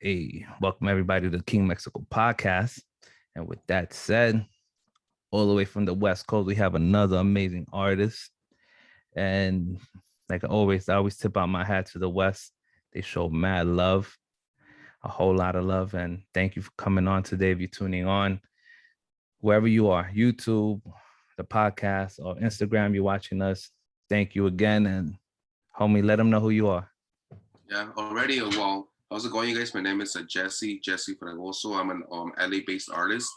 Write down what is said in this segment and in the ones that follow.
Hey, welcome everybody to the King Mexico podcast. And with that said, all the way from the West Coast, we have another amazing artist. And like I always tip out my hat to the West. They show mad love, a whole lot of love. And thank you for coming on today. If you're tuning on, wherever you are, YouTube, the podcast, or Instagram, you're watching us. Thank you again. And homie, let them know who you are. Yeah, already. Well, how's it going, you guys? My name is Jesse Fregozo. I'm an LA-based artist.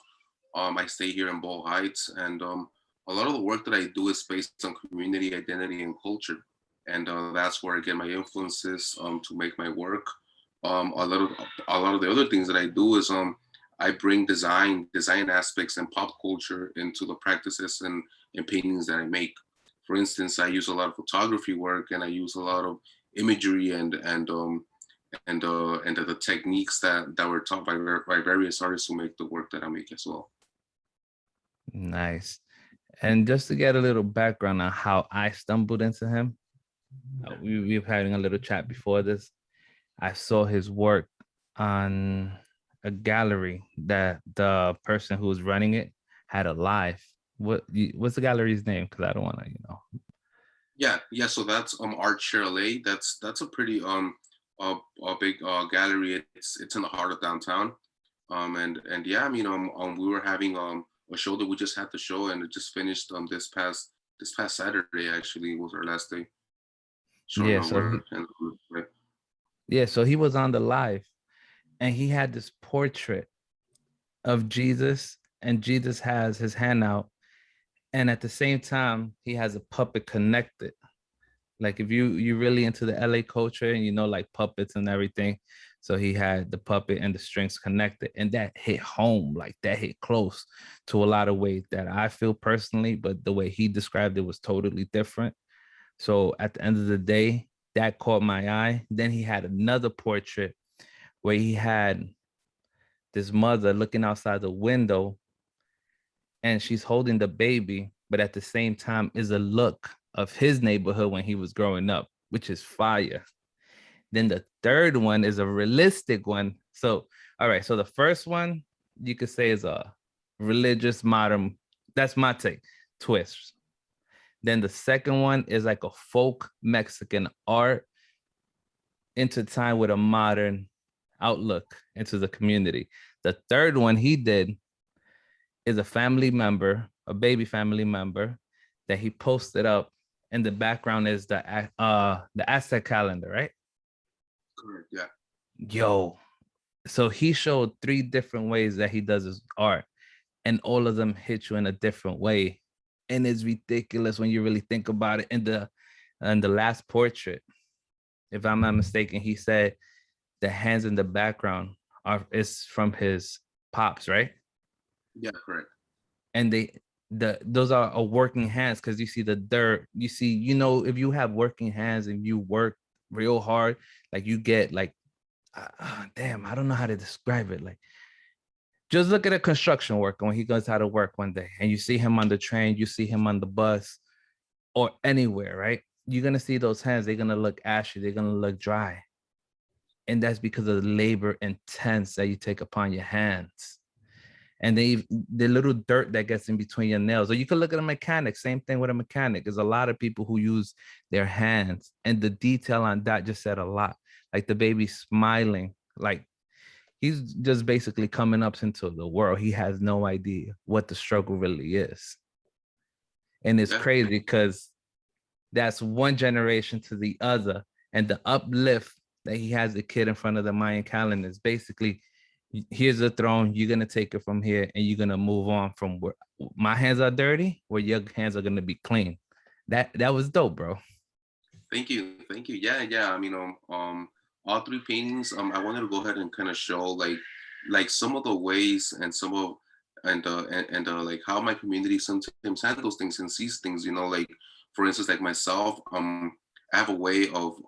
I stay here in Bow Heights, and a lot of the work that I do is based on community identity and culture, and that's where I get my influences to make my work. A lot of the other things that I do is I bring design aspects and pop culture into the practices and paintings that I make. For instance, I use a lot of photography work, and I use a lot of imagery and the techniques that were taught by various artists who make the work that I make as well. Nice. And just to get a little background on how I stumbled into him, we've having a little chat before this. I saw his work on a gallery that the person who was running it had a live. What's the gallery's name? Because I don't want to. Yeah. So that's Art Share LA. That's a pretty a big gallery. It's in the heart of downtown. And yeah, I mean we were having a show that we just had the show, and it just finished this past Saturday. Actually, was our last day showing Yeah. our work. And right. So he was on the live, and he had this portrait of Jesus, and Jesus has his hand out, and at the same time he has a puppet connected. Like if you really into the LA culture and like puppets and everything, so he had the puppet and the strings connected, and that hit home, like that hit close to a lot of ways that I feel personally, but the way he described it was totally different. So at the end of the day, that caught my eye. Then he had another portrait where he had this mother looking outside the window, and she's holding the baby, but at the same time is a look of his neighborhood when he was growing up, which is fire. Then the third one is a realistic one. So, all right. So the first one you could say is a religious modern, that's my take, twist. Then the second one is like a folk Mexican art intertwined with a modern outlook into the community. The third one he did is a family member, a baby family member that he posted up, and the background is the Aztec calendar, right? Correct. Yeah. Yo, so he showed three different ways that he does his art, and all of them hit you in a different way, and it's ridiculous when you really think about it. In the last portrait, if I'm not mistaken, he said the hands in the background is from his pops, right? Yeah. Correct. And those are working hands, because you see the dirt, you see, if you have working hands and you work real hard, like you get like damn, I don't know how to describe it. Like, just look at a construction worker when he goes out to work one day, and you see him on the train, you see him on the bus or anywhere, right? You're gonna see those hands, they're gonna look ashy, they're gonna look dry. And that's because of the labor intense that you take upon your hands. And the little dirt that gets in between your nails. Or you could look at a mechanic, same thing with a mechanic. There's a lot of people who use their hands, and the detail on that just said a lot. Like the baby smiling, like he's just basically coming up into the world. He has no idea what the struggle really is. And it's Yeah. crazy because that's one generation to the other. And the uplift that he has the kid in front of the Mayan calendar is basically, here's the throne, you're going to take it from here, and you're going to move on from where my hands are dirty, where your hands are going to be clean. That was dope, bro. Thank you. Yeah. I mean, all three paintings. I wanted to go ahead and kind of show like some of the ways and some of and like how my community sometimes handles things and sees things. Like for instance, like myself, I have a way of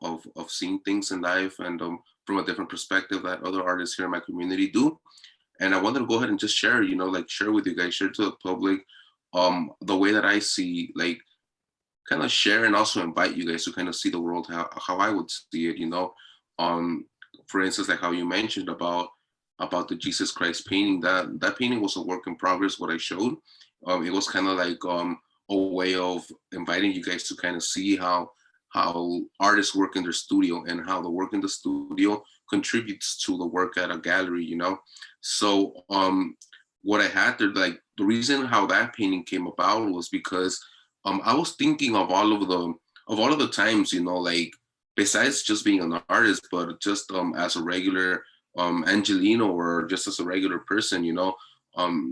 seeing things in life and from a different perspective that other artists here in my community do. And I wanted to go ahead and just share, like share with you guys, share to the public, the way that I see, like kind of share and also invite you guys to kind of see the world how I would see it. for instance, like how you mentioned about the Jesus Christ painting, that painting was a work in progress. What I showed, it was kind of like a way of inviting you guys to kind of see how artists work in their studio and how the work in the studio contributes to the work at a gallery, you know. So what I had there, like the reason how that painting came about was because I was thinking of all of the times, you know, like besides just being an artist, but just as a regular Angelino or just as a regular person, you know,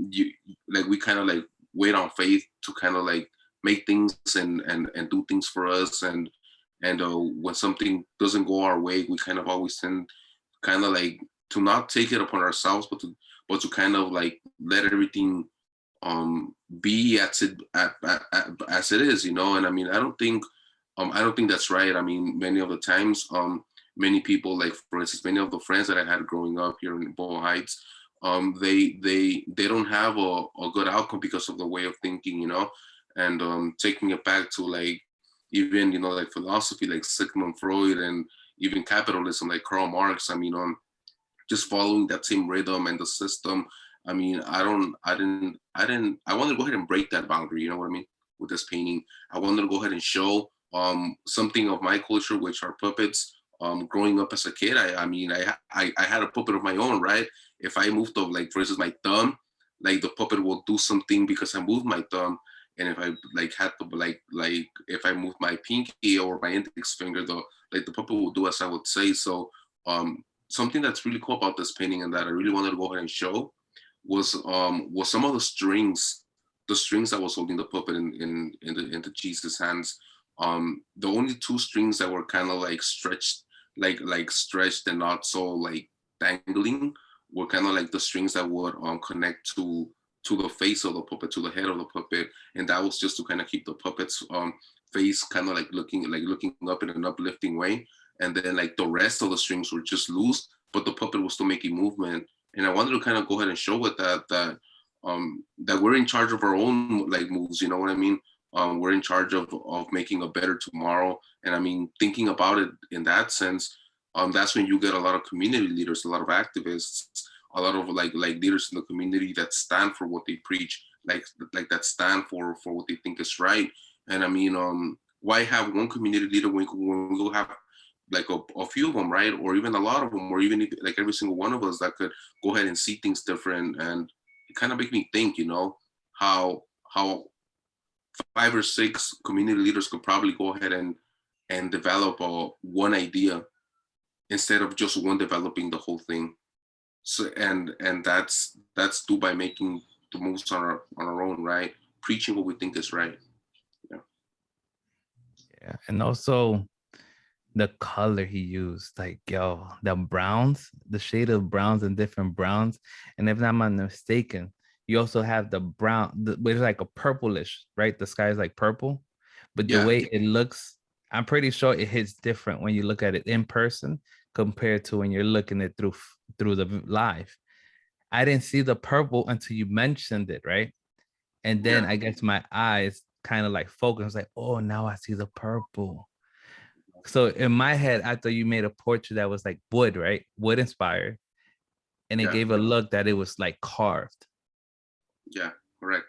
you like we kind of like wait on faith to kind of like make things and do things for us and when something doesn't go our way, we kind of always tend kind of like to not take it upon ourselves, but to kind of like let everything be as it is, you know. And I mean, I don't think that's right. I mean, many of the times many people, like for instance, many of the friends that I had growing up here in Boyle Heights, they don't have a good outcome because of the way of thinking, you know. And taking it back to like even, you know, like philosophy like Sigmund Freud and even capitalism like Karl Marx, I mean, just following that same rhythm and the system. I mean, I wanted to go ahead and break that boundary, you know what I mean, with this painting. I wanted to go ahead and show something of my culture, which are puppets. Growing up as a kid, I mean, I had a puppet of my own, right? If I moved of, like, for instance, my thumb, like the puppet will do something because I moved my thumb. And if I like had to like if I moved my pinky or my index finger, the puppet will do as I would say. So something that's really cool about this painting and that I really wanted to go ahead and show was some of the strings that was holding the puppet in the Jesus hands. The only two strings that were kind of like stretched, like stretched and not so like dangling, were kind of like the strings that would connect to the face of the puppet, to the head of the puppet, and that was just to kind of keep the puppet's face kind of like looking up in an uplifting way. And then like the rest of the strings were just loose, but the puppet was still making movement. And I wanted to kind of go ahead and show with that we're in charge of our own like moves. You know what I mean? We're in charge of making a better tomorrow. And I mean, thinking about it in that sense, that's when you get a lot of community leaders, a lot of activists, a lot of like leaders in the community that stand for what they preach, like that stand for what they think is right. And I mean, why have one community leader when we go have like a few of them, right? Or even a lot of them, or even if, like every single one of us that could go ahead and see things different. And it kind of make me think, you know, how 5 or 6 community leaders could probably go ahead and develop one idea instead of just one developing the whole thing. So and that's due by making the moves on our own, right? Preaching what we think is right. Yeah. Yeah. And also the color he used, like, yo, the browns, the shade of browns and different browns. And if I'm not mistaken, you also have the brown, which is like a purplish, right? The sky is like purple, but the Yeah. way it looks, I'm pretty sure it hits different when you look at it in person compared to when you're looking at through the live. I didn't see the purple until you mentioned it, right? And then Yeah. I guess my eyes kind of like focused, like, oh, now I see the purple. So in my head, I thought you made a portrait that was like wood, right? Wood inspired. And it Yeah. gave a look that it was like carved. Yeah. Correct.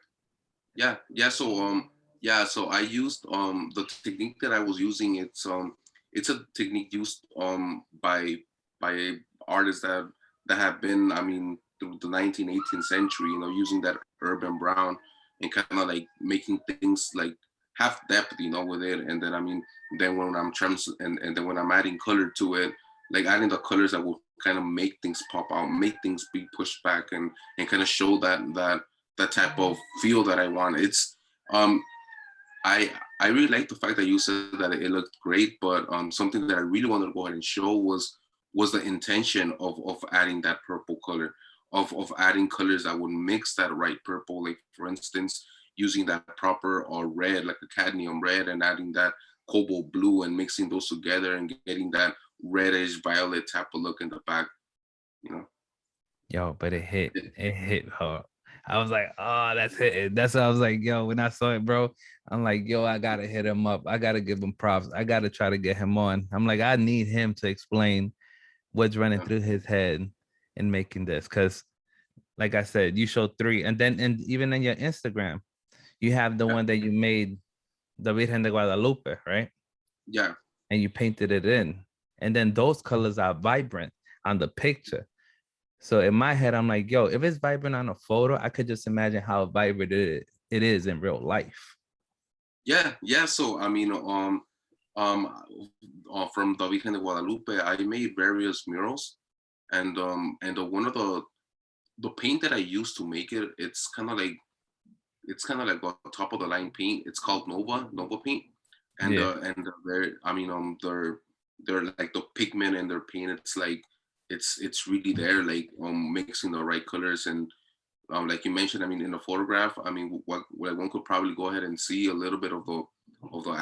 Yeah. So yeah, so I used the technique that I was using. It's a technique used by artists that have been, I mean, through the 19th, 18th century, you know, using that urban brown and kind of like making things like have depth, you know, with it. And then I mean, then when I'm and then when I'm adding color to it, like adding the colors that will kind of make things pop out, make things be pushed back and kind of show that type of feel that I want. It's um I really like the fact that you said that it looked great, but something that I really wanted to go ahead and show was the intention of adding that purple color, of adding colors that would mix that right purple. Like for instance, using that proper or red, like a cadmium red, and adding that cobalt blue and mixing those together and getting that reddish violet type of look in the back. You know. Yo, but it hit hard. I was like, oh, that's it. That's what I was like, yo, when I saw it, bro, I'm like, yo, I gotta hit him up. I gotta give him props. I gotta try to get him on. I'm like, I need him to explain what's running Yeah. through his head in making this. Because, like I said, you showed three, and then and even in your Instagram, you have the Yeah. one that you made, the Virgen de Guadalupe, right? Yeah. And you painted it in, and then those colors are vibrant on the picture. So in my head, I'm like, yo, if it's vibrant on a photo, I could just imagine how vibrant it is in real life. Yeah. Yeah. So I mean, um, from the Virgen de Guadalupe, I made various murals, and one of the paint that I used to make it, it's kind of like a top of the line paint. It's called Nova paint, Yeah. and they're I mean they're like the pigment in their paint. It's like it's really there, like mixing the right colors and like you mentioned. I mean, in the photograph, I mean, what one could probably go ahead and see a little bit of the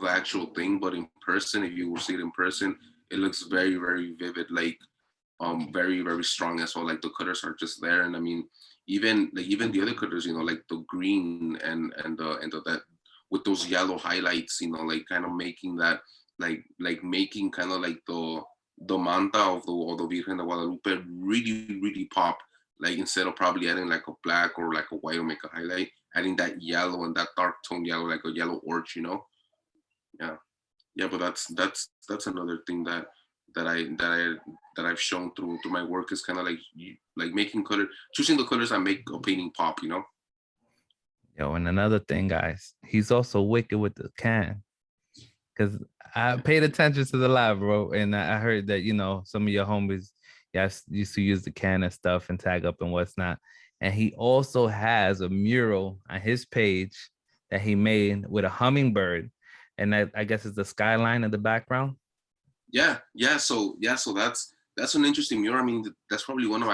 actual thing, but in person, if you will see it in person, it looks very vivid, like very strong as well. Like the colors are just there, and I mean, even the other colors, like the green and that with those yellow highlights, like kind of making that like making kind of like the manta of the Virgen de Guadalupe really pop. Like instead of probably adding like a black or like a white or make a highlight, adding that yellow and that dark tone yellow, like a yellow orch. Yeah, yeah, but that's another thing that I've shown through my work is kind of like like making color, choosing the colors that make a painting pop. Yo, and another thing, guys, he's also wicked with the can. Because I paid attention to the live, bro, and I heard that some of your homies, yes, used to use the can and stuff and tag up and what's not. And he also has a mural on his page that he made with a hummingbird, and I guess it's the skyline in the background. So that's an interesting mural. I mean, that's probably one of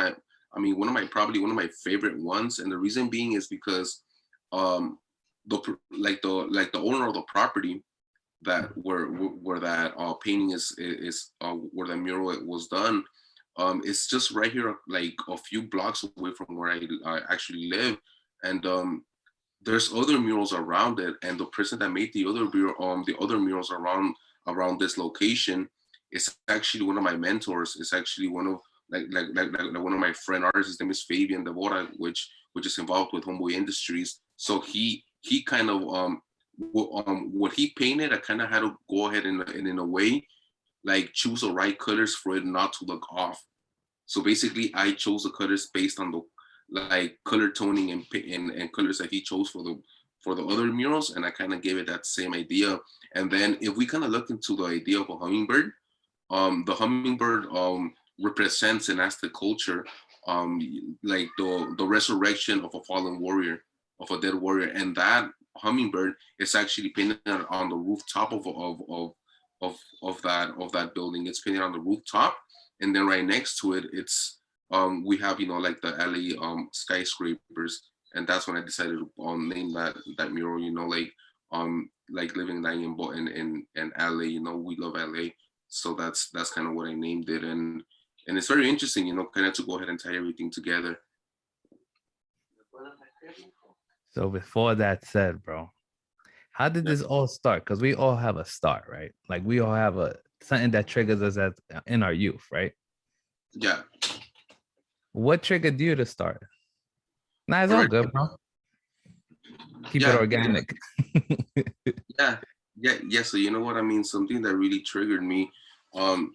my favorite ones, and the reason being is because um the owner of the property that where that painting is where the mural was done. It's just right here, like a few blocks away from where I actually live, and there's other murals around it, and the person that made the other murals around this location is actually one of my mentors. It's actually one of like one of my friend artists. His name is Fabian Devora, which is involved with Homeboy Industries. So he kind of what he painted, I kind of had to go ahead and in a way like choose the right colors for it not to look off. So basically, I chose the colors based on the like color toning and colors that he chose for the other murals, and I kind of gave it that same idea. And then if we kind of look into the idea of a hummingbird, the hummingbird represents an Aztec culture, um, like the resurrection of a fallen warrior, of a dead warrior, and that hummingbird is actually painted on the rooftop of that building. It's painted on the rooftop, and then right next to it, it's we have like the LA skyscrapers, and that's when I decided to name that mural. Like living and dying in LA. We love LA, so that's kind of what I named it, and it's very interesting. Kind of to go ahead and tie everything together. So before that said, bro, how did Yeah, this all start? Because we all have a start, right? Like we all have a something that triggers us in our youth, right? yeah. What triggered you to start? Nah, it's All all right. good, bro. Keep it Yeah, organic. yeah. So you know what I mean? Something that really triggered me, um,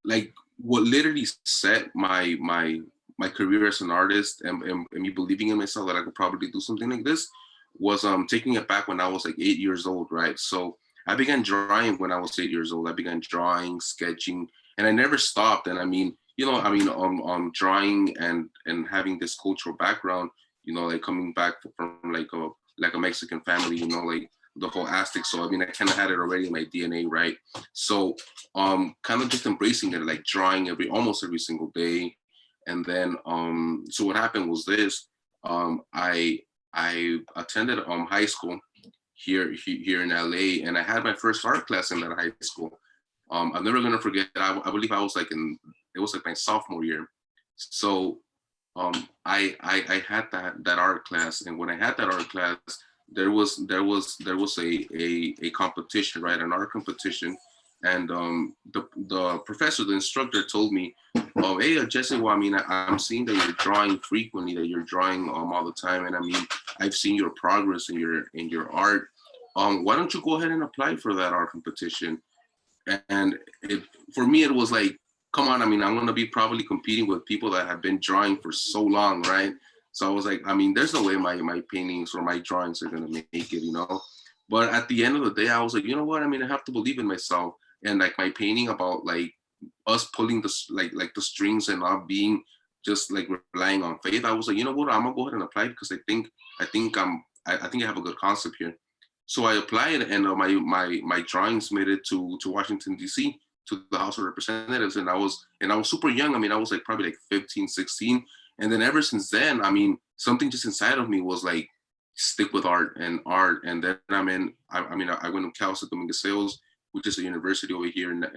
like what literally set my career as an artist and me believing in myself that I could probably do something like this was taking it back when I was like 8 years old, right? So I began drawing when I was 8 years old. I began drawing, sketching, and I never stopped. And I mean, drawing and having this cultural background, like coming back from like a Mexican family, like the whole Aztec. So I mean, I kind of had it already in my DNA, right? So kind of just embracing it, like drawing almost every single day. And then so what happened was this. I attended high school here in LA, and I had my first art class in that high school. I'm never gonna forget. I believe I was like it was like my sophomore year. So I had that art class, and when I had that art class, there was a competition, right? An art competition, And the professor, the instructor, told me, "Oh, hey, Jesse, well, I mean, I'm seeing that you're drawing frequently, that you're drawing all the time, and I mean, I've seen your progress in your art. Why don't you go ahead and apply for that art competition?" And for me, it was like, come on, I mean, I'm gonna be probably competing with people that have been drawing for so long, right? So I was like, I mean, there's no way my paintings or my drawings are gonna make it, you know. But at the end of the day, I was like, you know what? I mean, I have to believe in myself, and like my painting about like us pulling the like the strings and not being just like relying on faith. I was like, you know what? I'm gonna go ahead and apply because I think I have a good concept here. So I applied, and my drawings made it to Washington D.C. to the House of Representatives, and I was super young. I mean, I was like probably like 15, 16, and then ever since then, I mean, something just inside of me was like stick with art, and then I went to Cal State Dominguez Sales, which is a university over here in the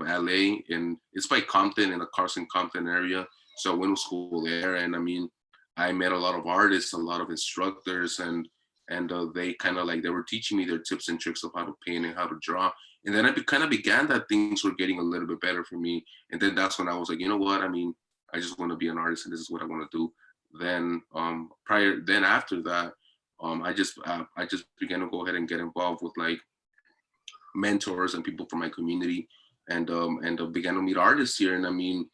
LA, and it's by Compton in the Carson Compton area. So I went to school there, and I mean, I met a lot of artists, a lot of instructors, and they kind of like they were teaching me their tips and tricks of how to paint and how to draw. And then I kind of began that things were getting a little bit better for me. And then that's when I was like, you know what? I mean, I just want to be an artist, and this is what I want to do. Then after that, I just began to go ahead and get involved with like mentors and people from my community, and began to meet artists here. And I mean,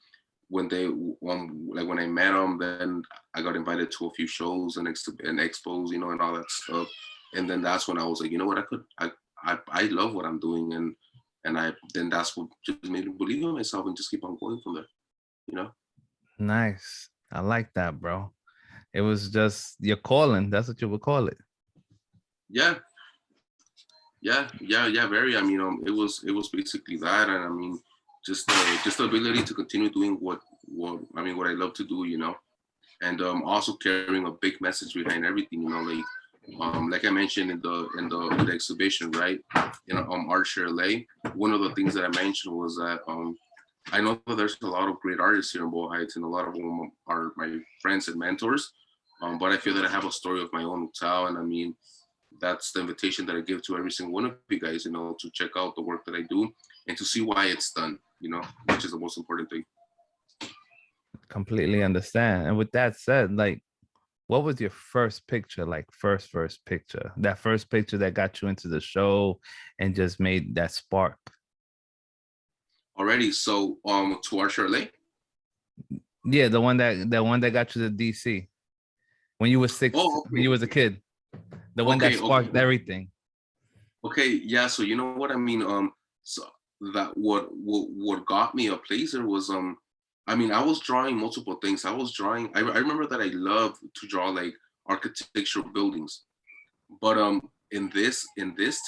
when I met them, then I got invited to a few shows and expos, you know, and all that stuff. And then that's when I was like, you know what, I love what I'm doing, and I then that's what just made me believe in myself and just keep on going from there, you know. Nice. I like that, bro. It was just your calling. That's what you would call it. Yeah, yeah. Very. I mean, it was basically that, and I mean, just the ability to continue doing what I love to do, you know, and also carrying a big message behind everything, you know, like I mentioned in the exhibition, right? You know, Art Share LA. One of the things that I mentioned was that I know that there's a lot of great artists here in Boyle Heights, and a lot of them are my friends and mentors. But I feel that I have a story of my own to tell, and I mean, that's the invitation that I give to every single one of you guys, you know, to check out the work that I do and to see why it's done, you know, which is the most important thing. Completely understand. And with that said, like, what was your first picture? Like first picture, that first picture that got you into the show and just made that spark. Already, so to our Charlotte. Yeah, the one that got you to DC when you were Oh, when you was a kid. The one that okay, sparked okay, everything. okay. Yeah, so you know what I mean. So that what got me a placer was I mean, I was drawing multiple things. I was drawing. I remember that I loved to draw like architectural buildings, but in this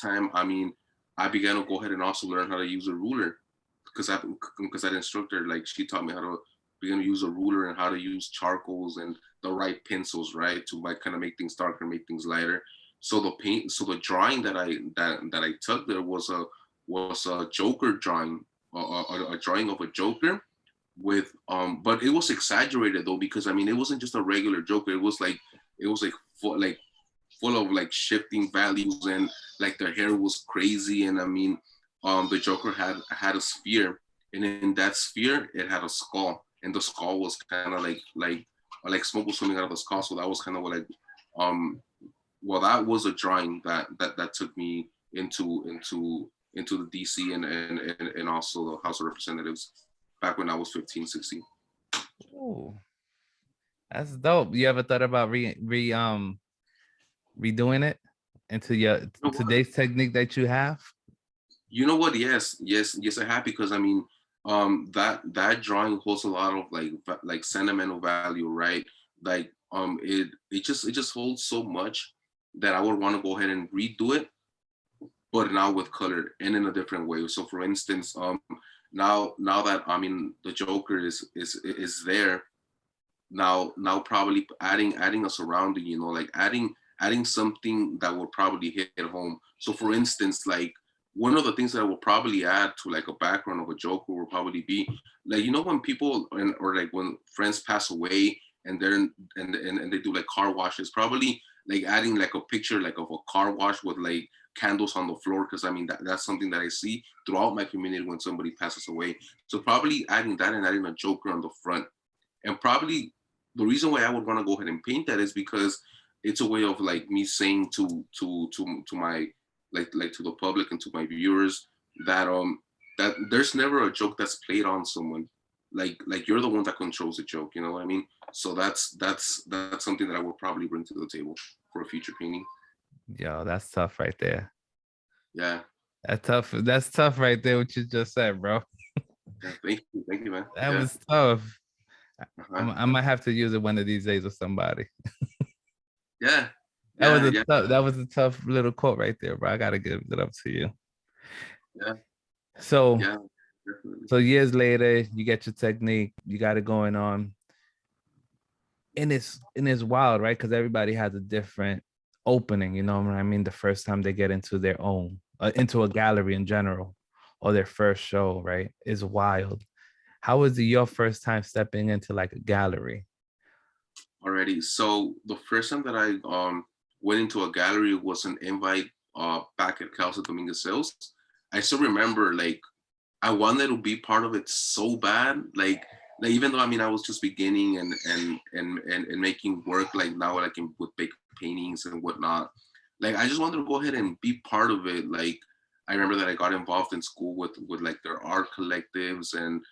time, I mean, I began to go ahead and also learn how to use a ruler because that instructor, like, she taught me how to begin to use a ruler and how to use charcoals and the right pencils, right, to like kind of make things darker, make things lighter. So the drawing that I took there was a Joker drawing, a drawing of a Joker with but it was exaggerated though, because I mean, it wasn't just a regular Joker. It was like full of like shifting values, and like their hair was crazy. And I mean, the Joker had a sphere, and in that sphere it had a skull, and the skull was kind of like smoke was coming out of the skull. So that was kind of what um well, that was a drawing that took me into the DC, and also the House of Representatives back when I was 15, 16. Oh, that's dope. You ever thought about redoing it into your You know what? today's technique that you have? You know what? Yes, I have, because I mean, that drawing holds a lot of like sentimental value, right? Like it just holds so much that I would want to go ahead and redo it, but now with color and in a different way. So for instance, now that I mean the Joker is there, now probably adding a surrounding, you know, like adding something that will probably hit home. So for instance, like one of the things that I will probably add to like a background of a Joker will probably be like, you know, when people or like when friends pass away, and they're and they do like car washes, probably like adding like a picture like of a car wash with like candles on the floor, because I mean that's something that I see throughout my community when somebody passes away. So probably adding that and adding a joker on the front. And probably the reason why I would want to go ahead and paint that is because it's a way of like me saying to my like to the public and to my viewers that that there's never a joke that's played on someone. Like you're the one that controls the joke, you know what I mean? So that's something that I would probably bring to the table for a future painting. Yo, that's tough right there. Yeah. That's tough. That's tough right there, what you just said, bro. Yeah. Thank you, man. That Yeah. was tough. Uh-huh. I might have to use it one of these days with somebody. Yeah. That was Yeah. a Yeah. tough little quote right there, bro. I gotta give it up to you. Yeah. So Yeah. Definitely. so years later, you get your technique, you got it going on. And it's wild, right? Because everybody has a different opening, you know what I mean? The first time they get into their own, into a gallery in general, or their first show, right? Is wild. How was it your first time stepping into like a gallery? Already. So the first time that I went into a gallery was an invite back at Calcio Dominguez Sales. I still remember like I wanted to be part of it so bad. Like even though I mean I was just beginning and making work like now like with big paintings and whatnot. Like I just wanted to go ahead and be part of it. Like I remember that I got involved in school with like their art collectives and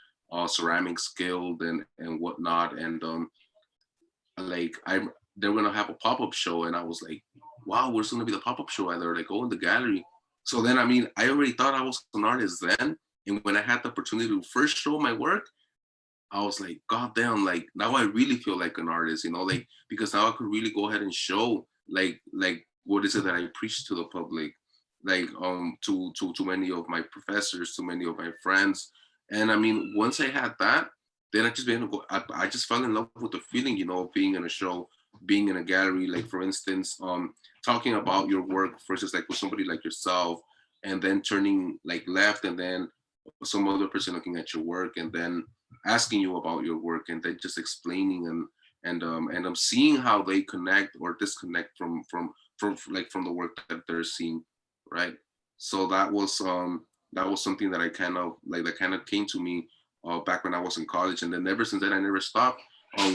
ceramics guild and whatnot. And like they're gonna have a pop-up show, and I was like, wow, where's gonna be the pop-up show? And they're like, oh, in the gallery. So then I mean I already thought I was an artist then, and when I had the opportunity to first show my work, I was like, god damn, like now I really feel like an artist, you know, like because now I could really go ahead and show like what is it that I preach to the public, like to many of my professors, to many of my friends. And I mean once I had that, then I just began to go. I just fell in love with the feeling, you know, of being in a show, being in a gallery. Like for instance, talking about your work versus like with somebody like yourself, and then turning like left, and then some other person looking at your work, and then asking you about your work, and then just explaining and I'm seeing how they connect or disconnect from the work that they're seeing, right? So that was something that I kind of like that kind of came to me back when I was in college, and then ever since then I never stopped.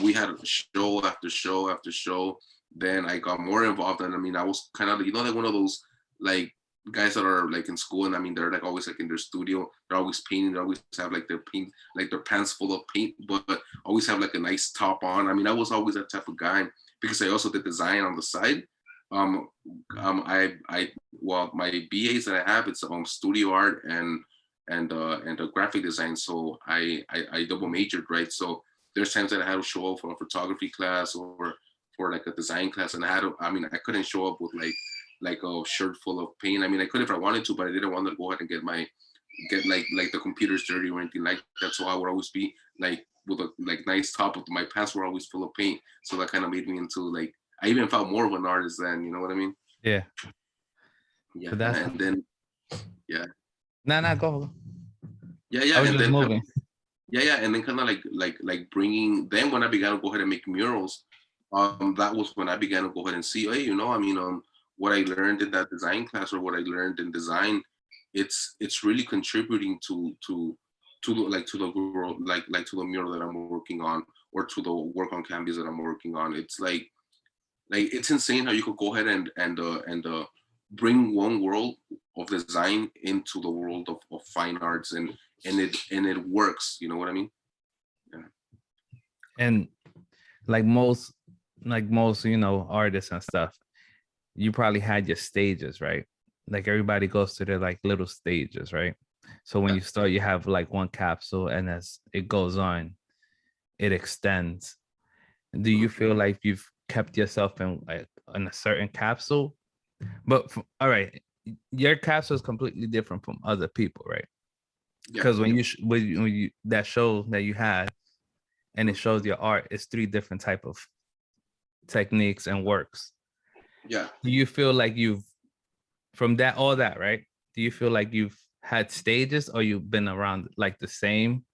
We had show after show after show. Then I got more involved, and I mean I was kind of you know like one of those like guys that are like in school, and I mean they're like always like in their studio, they're always painting, they always have like their paint, like their pants full of paint, but always have like a nice top on. I mean I was always that type of guy because I also did design on the side. um I well my BAs that I have, it's studio art and a graphic design, so I double majored, right? So there's times that I had to show up for a photography class or for like a design class, and I had to, I mean I couldn't show up with like a shirt full of paint. I mean, I could if I wanted to, but I didn't want to go ahead and get like the computers dirty or anything like that. So I would always be like with a like nice top. Of my pants were always full of paint. So that kind of made me into like I even felt more of an artist then. You know what I mean? Yeah. Yeah. So that's And then yeah, nah, go. yeah, I yeah. was And just then moving. yeah, yeah. And then kind of like bringing. Then when I began to go ahead and make murals, that was when I began to go ahead and see, hey, you know, I mean, what I learned in that design class or what I learned in design, it's really contributing like to the world, like to the mural that I'm working on or to the work on canvas that I'm working on. It's like it's insane how you could go ahead and bring one world of design into the world of fine arts, and it works. You know what I mean? Yeah. And like most artists and stuff, you probably had your stages, right? Like everybody goes to their like little stages, right? So when Yeah. you start, you have like one capsule, and as it goes on, it extends. Do you Mhm. feel like you've kept yourself in a certain capsule? But all right, your capsule is completely different from other people, right? Yeah. Because when you that show that you had, and it Mhm. shows your art, it's three different type of techniques and works. Yeah. Do you feel like you've from that all that, right? Do you feel like you've had stages, or you've been around like the same,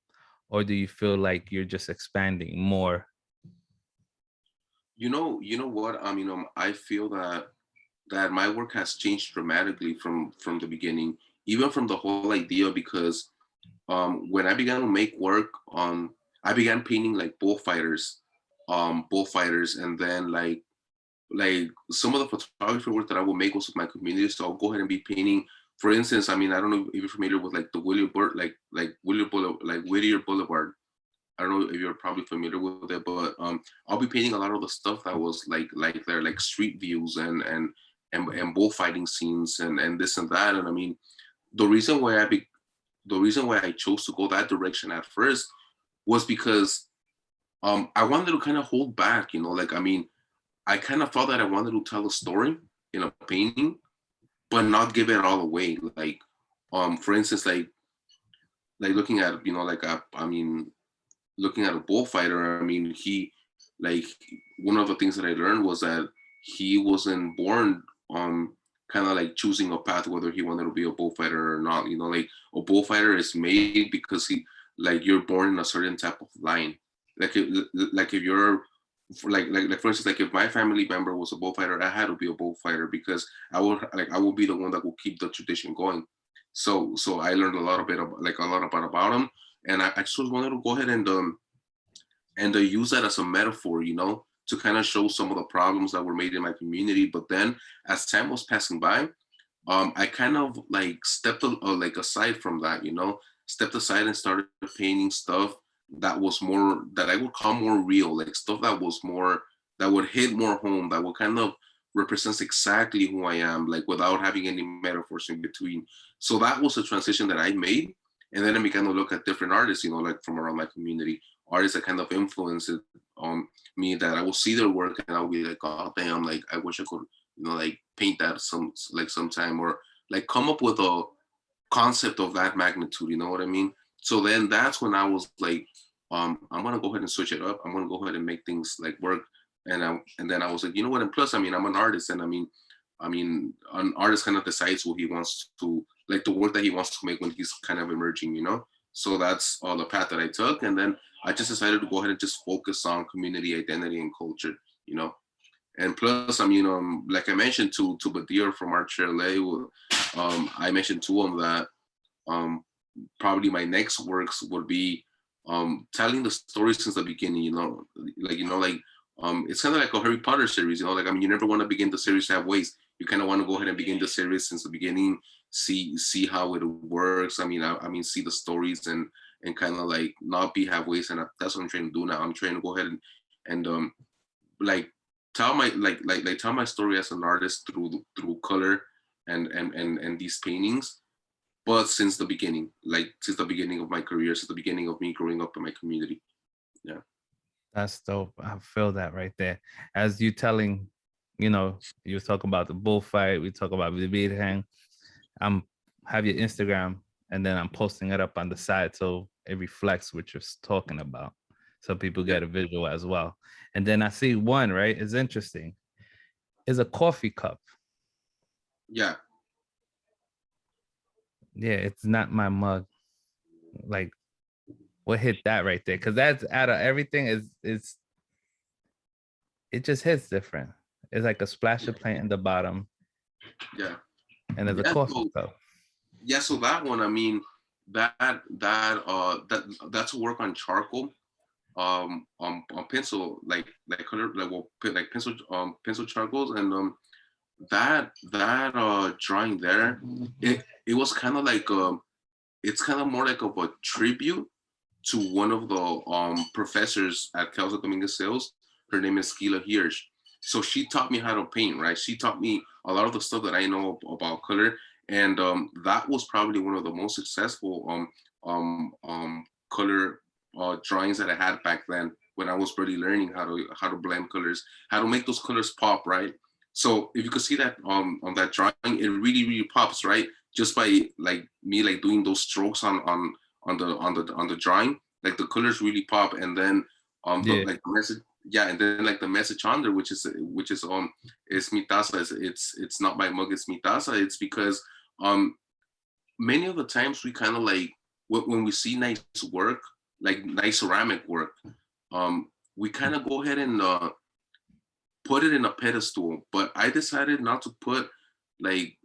or do you feel like you're just expanding more? You know what? I feel that my work has changed dramatically from the beginning, even from the whole idea, because when I began to make work, I began painting like bullfighters, and then like some of the photography work that I will make was with my community. So I'll go ahead and be painting. For instance, I don't know if you're familiar with like the Whittier Boulevard. I don't know if you're probably familiar with it, but I'll be painting a lot of the stuff that was like there, like street views and bullfighting scenes and this and that. And the reason why the reason why I chose to go that direction at first was because I wanted to kind of hold back, like I kind of felt that I wanted to tell a story in a painting, but not give it all away. Like for instance, like looking at looking at a bullfighter. He like one of the things that I learned was that he wasn't born kind of like choosing a path whether he wanted to be a bullfighter or not. Like a bullfighter is made because you're born in a certain type of line. If you're like for instance, like if my family member was a bullfighter, I had to be a bullfighter because I would be the one that will keep the tradition going. So I learned a lot of bit of like a lot about him, and I just wanted to go ahead and use that as a metaphor, to kind of show some of the problems that were made in my community. But then as time was passing by, I kind of like like aside from that, stepped aside and started painting stuff that I would call more real, like stuff that would hit more home, that would kind of represents exactly who I am, like without having any metaphors in between. So that was a transition that I made. And then I began to look at different artists, like from around my community, artists that kind of influenced me, that I will see their work and I'll be like, oh damn, like I wish I could, like paint that sometime, or like come up with a concept of that magnitude, you know what I mean? So then that's when I was like, I'm gonna go ahead and switch it up. I'm gonna go ahead and make things like work. And then I was like, you know what? And plus, I'm an artist, and an artist kind of decides what he wants to, like the work that he wants to make when he's kind of emerging. So that's all the path that I took, and then I just decided to go ahead and just focus on community identity and culture, you know. And plus, like I mentioned to Badir from Art LA, I mentioned to him that um, probably my next works would be telling the story since the beginning. It's kind of like a Harry Potter series. You never want to begin the series halfway. You kind of want to go ahead and begin the series since the beginning, see how it works. See the stories and kind of like not be halfway. And that's what I'm trying to do now. I'm trying to go ahead and like tell tell my story as an artist through color and these paintings, but since the beginning of my career, since the beginning of me growing up in my community. Yeah. That's dope. I feel that right there. As you telling, you talk about the bullfight, we talk about the beat hang. I'm have your Instagram, and then I'm posting it up on the side so it reflects what you're talking about, so people Yeah. get a visual as well. And then I see one, right? It's interesting. Is a coffee cup. Yeah. Yeah, it's not my mug. Like, what hit that right there? Because that's out of everything is it just hits different. It's like a splash of paint in the bottom, Yeah. and there's a Yeah. coffee So cup. yeah, so that one, that's a work on charcoal, on pencil, like color, like pencil charcoals, and that drawing there, it was kind of like it's kind of more like of a tribute to one of the professors at Kelso Dominguez Sales. Her name is Skila Hirsch. So she taught me how to paint, right? She taught me a lot of the stuff that I know about color, and that was probably one of the most successful color drawings that I had back then when I was really learning how to blend colors, how to make those colors pop, right? So if you could see that on that drawing, it really pops, right? Just by like me like doing those strokes on the drawing, like the colors really pop. And then Yeah, like the message, yeah, and then like the message on there, which is it's mi taza, it's not my mug, it's mi taza. It's because um many of the times we kind of like when we see nice work, like nice ceramic work, we kind of go ahead put it in a pedestal. But I decided not to put like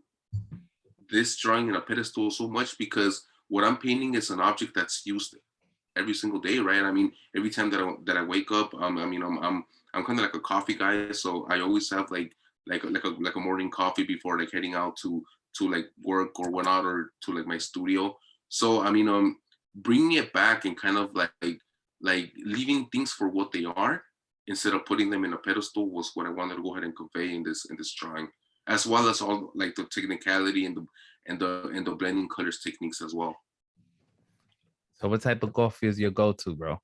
this drawing in a pedestal so much because what I'm painting is an object that's used every single day, right? I mean, every time that I wake up, I mean, I'm kind of like a coffee guy, so I always have like a morning coffee before like heading out to like work or whatnot or to like my studio. So I mean, bringing it back and kind of like leaving things for what they are instead of putting them in a pedestal was what I wanted to go ahead and convey in this drawing, as well as all like the technicality and the blending colors techniques as well. So what type of coffee is your go-to, bro?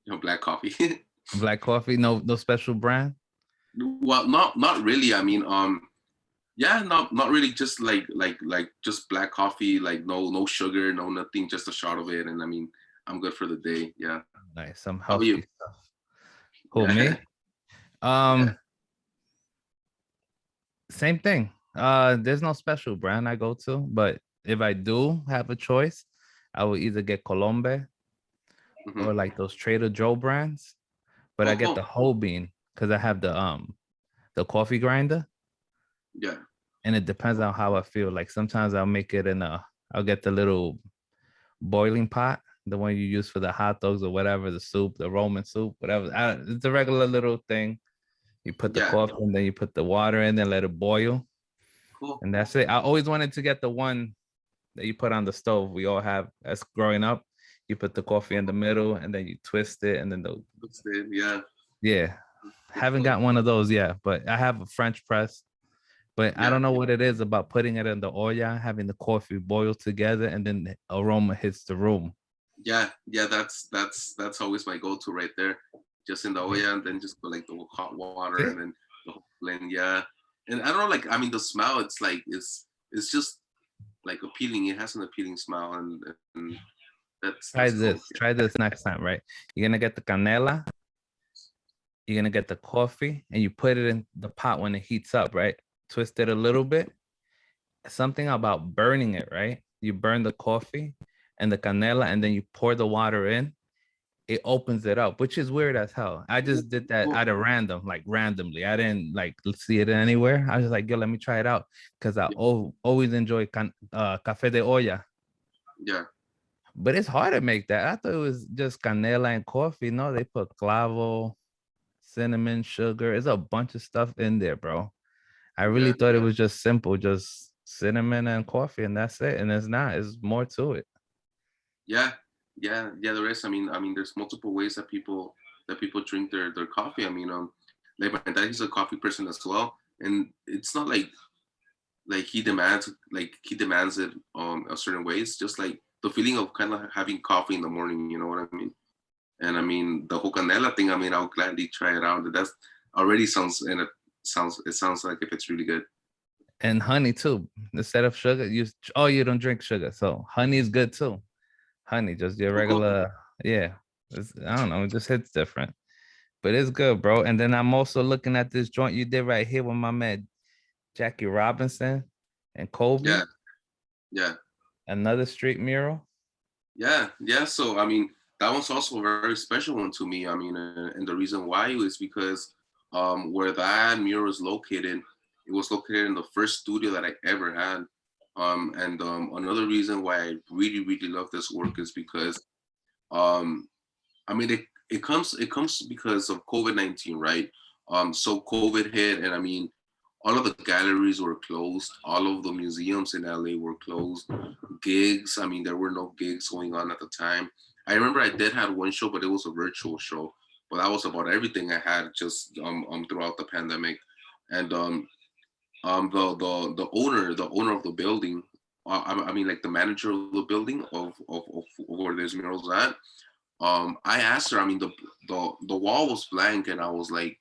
You know, black coffee. Black coffee, no special brand? Well, not really. I mean, yeah, not really. Just like just black coffee, like no sugar, no nothing, just a shot of it, and I mean, I'm good for the day. Yeah. Nice, some How about you? healthy stuff. Who, Yeah, me? yeah. Um, Same thing. There's no special brand I go to, but if I do have a choice, I will either get Colombe Hmm. or like those Trader Joe brands, but I Oh, get the cool. whole bean because I have the coffee grinder, Yeah. and it depends on how I feel. Like sometimes I'll get the little boiling pot, the one you use for the hot dogs or whatever, the soup, the Roman soup, whatever. It's a regular little thing. You put the Yeah. coffee and then you put the water in, then let it boil, Cool. and that's it. I always wanted to get the one that you put on the stove. We all have as growing up. You put the coffee in the middle and then you twist it, and then the That's it. Yeah. yeah. That's Haven't cool. got one of those yet, but I have a French press. But I Yeah. don't know what it is about putting it in the olla, having the coffee boil together, and then the aroma hits the room. Yeah. Yeah. That's always my go-to right there. Just in the olla, and then just put like the hot water, and See? then the whole blend. Yeah. And I don't know, like I mean, the smell. It's like it's just like appealing. It has an appealing smell, and Try that's cool. this. Try this next time, right? You're gonna get the canela, you're gonna get the coffee, and you put it in the pot when it heats up, right? Twist it a little bit. Something about burning it, right? You burn the coffee and the canela, and then you pour the water in. It opens it up, which is weird as hell. I Yeah. just did that Cool. out of random, like randomly. I didn't like see it anywhere. I was just like, yo, let me try it out because Yeah. always enjoy cafe de olla. Yeah. But it's hard to make that. I thought it was just canela and coffee. No, they put clavo, cinnamon, sugar. It's a bunch of stuff in there, bro. I really Yeah. thought it was just simple, just cinnamon and coffee, and that's it. And it's not. It's more to it. Yeah, yeah. There is. I mean, there's multiple ways that people drink their coffee. I mean, like my dad, he's a coffee person as well, and it's not like he demands it a certain way. It's just like the feeling of kind of having coffee in the morning. You know what I mean? And I mean the whole canela thing. I mean, I'll gladly try it out. That's already sounds like if it's really good. And honey too. Instead of sugar, you don't drink sugar, so honey is good too. Honey, just your Cool, cool. regular, yeah. I don't know, it just hits different, but it's good, bro. And then I'm also looking at this joint you did right here with my man Jackie Robinson and Yeah, Kobe, yeah. another street mural. Yeah. So I mean, that one's also a very special one to me. I mean, and the reason why is because where that mural is located, it was located in the first studio that I ever had. And another reason why I really love this work is because um, I mean, it comes because of COVID-19, right? So COVID hit, and I mean, all of the galleries were closed. All of the museums in LA were closed. Gigs, I mean, there were no gigs going on at the time. I remember I did have one show, but it was a virtual show. But that was about everything I had just throughout the pandemic. And the owner of the building, I mean, like the manager of the building of where this mural's at. I asked her. I mean, the wall was blank, and I was like,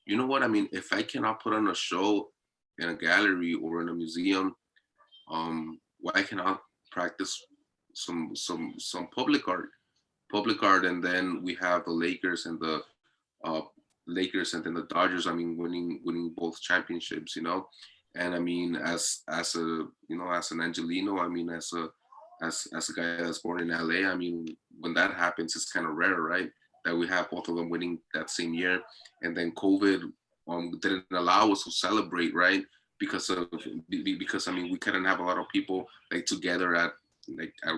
you know what? I mean, if I cannot put on a show in a gallery or in a museum, why cannot practice some public art, and then we have the uh, Lakers and then the Dodgers. I mean, winning both championships, you know. And I mean, as a as an Angelino, I mean, as a guy that's born in LA, I mean, when that happens, it's kind of rare, right? That we have both of them winning that same year, and then COVID. didn't allow us to celebrate, right? Because I mean we couldn't have a lot of people like together at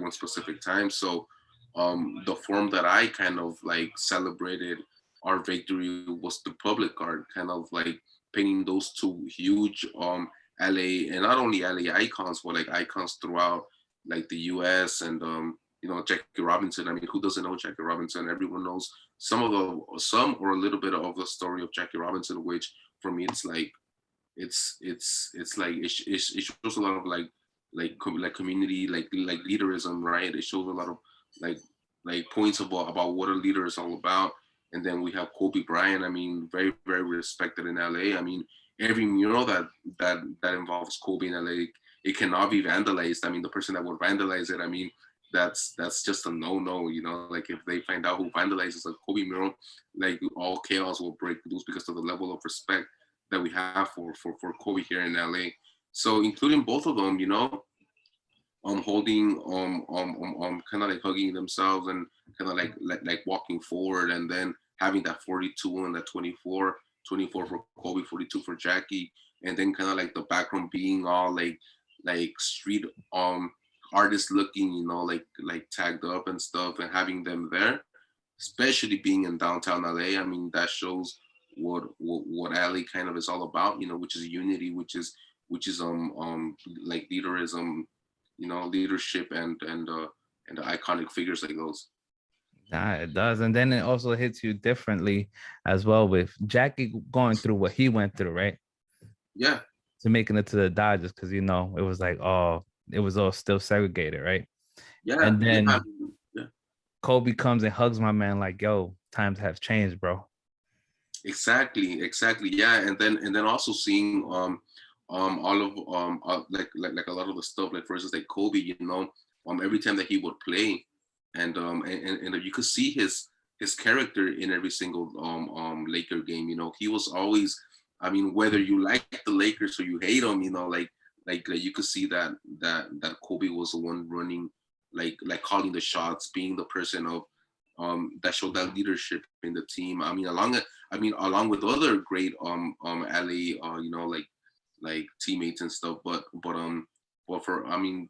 one specific time. So the form that I kind of like celebrated our victory was the public art, kind of like painting those two huge LA, and not only LA icons, but like icons throughout like the US and Jackie Robinson. I mean, who doesn't know Jackie Robinson? Everyone knows some or a little bit of the story of Jackie Robinson, which for me it's like it's like it shows a lot of like community like leaderism, right? It shows a lot of like points about what a leader is all about. And then we have Kobe Bryant. I mean, very very respected in LA. I mean, every mural that involves Kobe in LA, it cannot be vandalized. I mean, the person that would vandalize it, I mean, that's just a no. Like if they find out who vandalizes a Kobe mural, like all chaos will break loose because of the level of respect that we have for Kobe here in LA. So including both of them, holding kind of like hugging themselves and kind of like walking forward, and then having that 42 and that 24 for Kobe, 42 for Jackie, and then kind of like the background being all like street artists looking, like tagged up and stuff, and having them there, especially being in downtown LA. I mean, that shows what LA kind of is all about, which is unity, which is like leaderism, leadership and the iconic figures like those. Nah, it does. And then it also hits you differently as well with Jackie going through what he went through, right? Yeah, To making it to the Dodgers, because it was like, oh, it was all still segregated, right? yeah, And yeah, then yeah. Kobe comes and hugs my man like, yo, times have changed, bro. Exactly, yeah. And then also seeing all of like a lot of the stuff, like for instance like Kobe, every time that he would play, and you could see his character in every single Laker game. He was always, I mean, whether you like the Lakers or you hate them, like you could see that Kobe was the one running, like calling the shots, being the person of that showed that leadership in the team. I mean, along with other great LA like teammates and stuff. But for, I mean,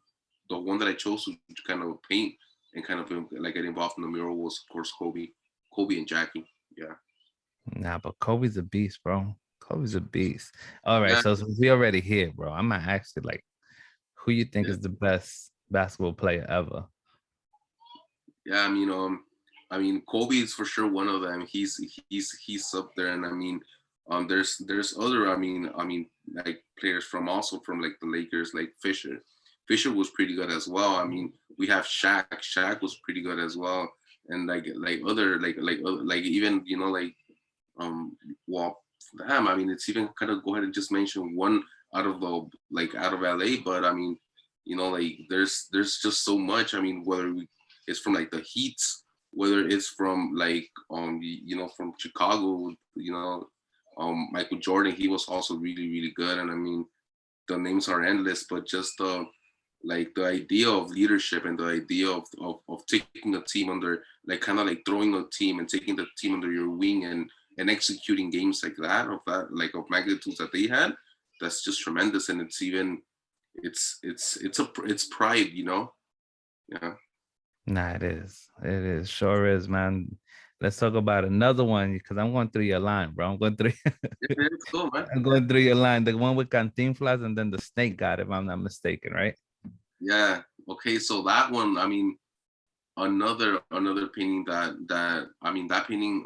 the one that I chose to kind of paint and kind of like get involved in the mural was of course Kobe and Jackie. Yeah. Nah, but Kobe's a beast, bro. Kobe's a beast. All right, Yeah. so since we already here, bro, I'm gonna ask you like, who you think Yeah. is the best basketball player ever? Yeah. I mean, Kobe is for sure one of them. He's up there, and I mean, there's other. I mean, like players from also from like the Lakers, like Fisher. Fisher was pretty good as well. I mean, we have Shaq. Shaq was pretty good as well, and like other like even um well damn. I mean, it's even kind of go ahead and just mention one out of LA, but I mean, like there's just so much. I mean, whether it's from like the Heats, whether it's from like from Chicago, Michael Jordan, he was also really really good. And I mean, the names are endless, but just the idea of leadership and the idea of taking a team under, like kind of like throwing a team and taking the team under your wing and executing games like that, of magnitudes that they had, that's just tremendous. And it's even it's pride. Yeah. Nah, it is. It is. Sure is, man. Let's talk about another one because I'm going through your line, bro. I'm going through Yeah, it's cool, man. I'm going through your line. The one with Cantinflas and then the snake god, if I'm not mistaken, right? Yeah. Okay, so that one, I mean, another painting that I mean, that painting,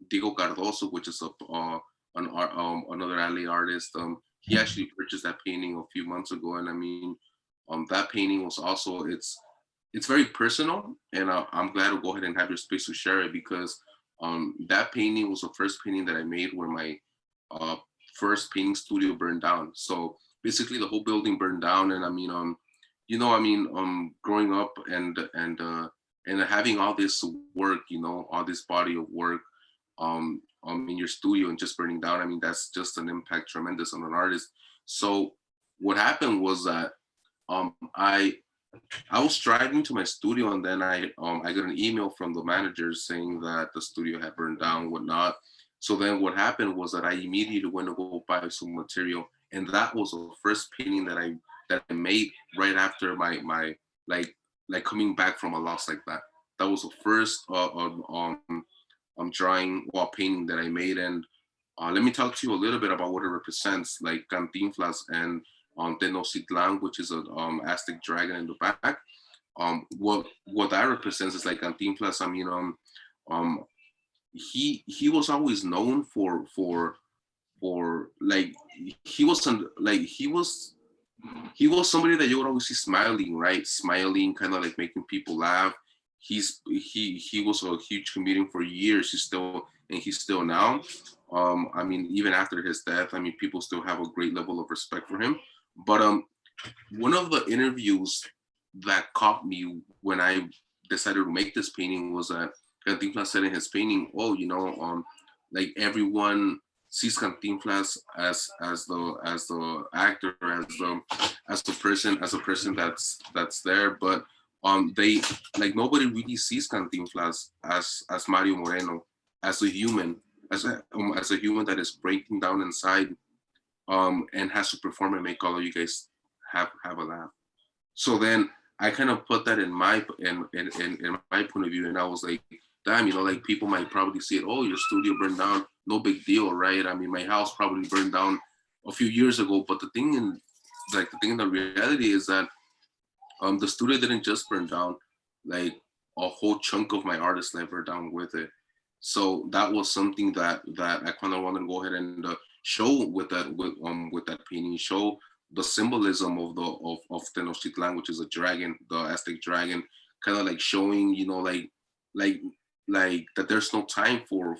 Diego Cardoso, which is another LA artist, he actually purchased that painting a few months ago. And I mean, that painting was also, it's very personal, and I'm glad to go ahead and have your space to share it, because that painting was the first painting that I made where my uh, first painting studio burned down. So basically, the whole building burned down. And I mean, growing up and having all this work, all this body of work, in your studio and just burning down. I mean, that's just an impact tremendous on an artist. So what happened was that um, I I was driving to my studio, and then I got an email from the manager saying that the studio had burned down, whatnot. So then what happened was that I immediately went to go buy some material, and that was the first painting that I made right after like coming back from a loss like that. That was the first drawing or painting that I made. And let me talk to you a little bit about what it represents, like Cantinflas and Tenochtitlan, which is a Aztec dragon in the back. What that represents is like Cantinflas. I mean, um, he was always known for like he wasn't like he was somebody that you would always see smiling, right? Smiling, kind of like making people laugh. He was a huge comedian for years. He's still now. I mean, even after his death, I mean, people still have a great level of respect for him. But one of the interviews that caught me when I decided to make this painting was that Cantinflas said in his painting, "Oh, like everyone sees Cantinflas as the actor, as a person that's there, but they like nobody really sees Cantinflas as Mario Moreno, as a human, as a human that is breaking down inside, and has to perform and make all of you guys have a laugh." So then I kind of put that in my point of view, and I was like, damn, like people might probably see it. Oh, your studio burned down, no big deal, right? I mean, my house probably burned down a few years ago, but the thing in the reality is that the studio didn't just burn down, like a whole chunk of my artist life burned down with it. So that was something that I kind of wanted to go ahead and show with that painting, show the symbolism of Tenochtitlan, which is a dragon, the Aztec dragon, kind of like showing, like that there's no time for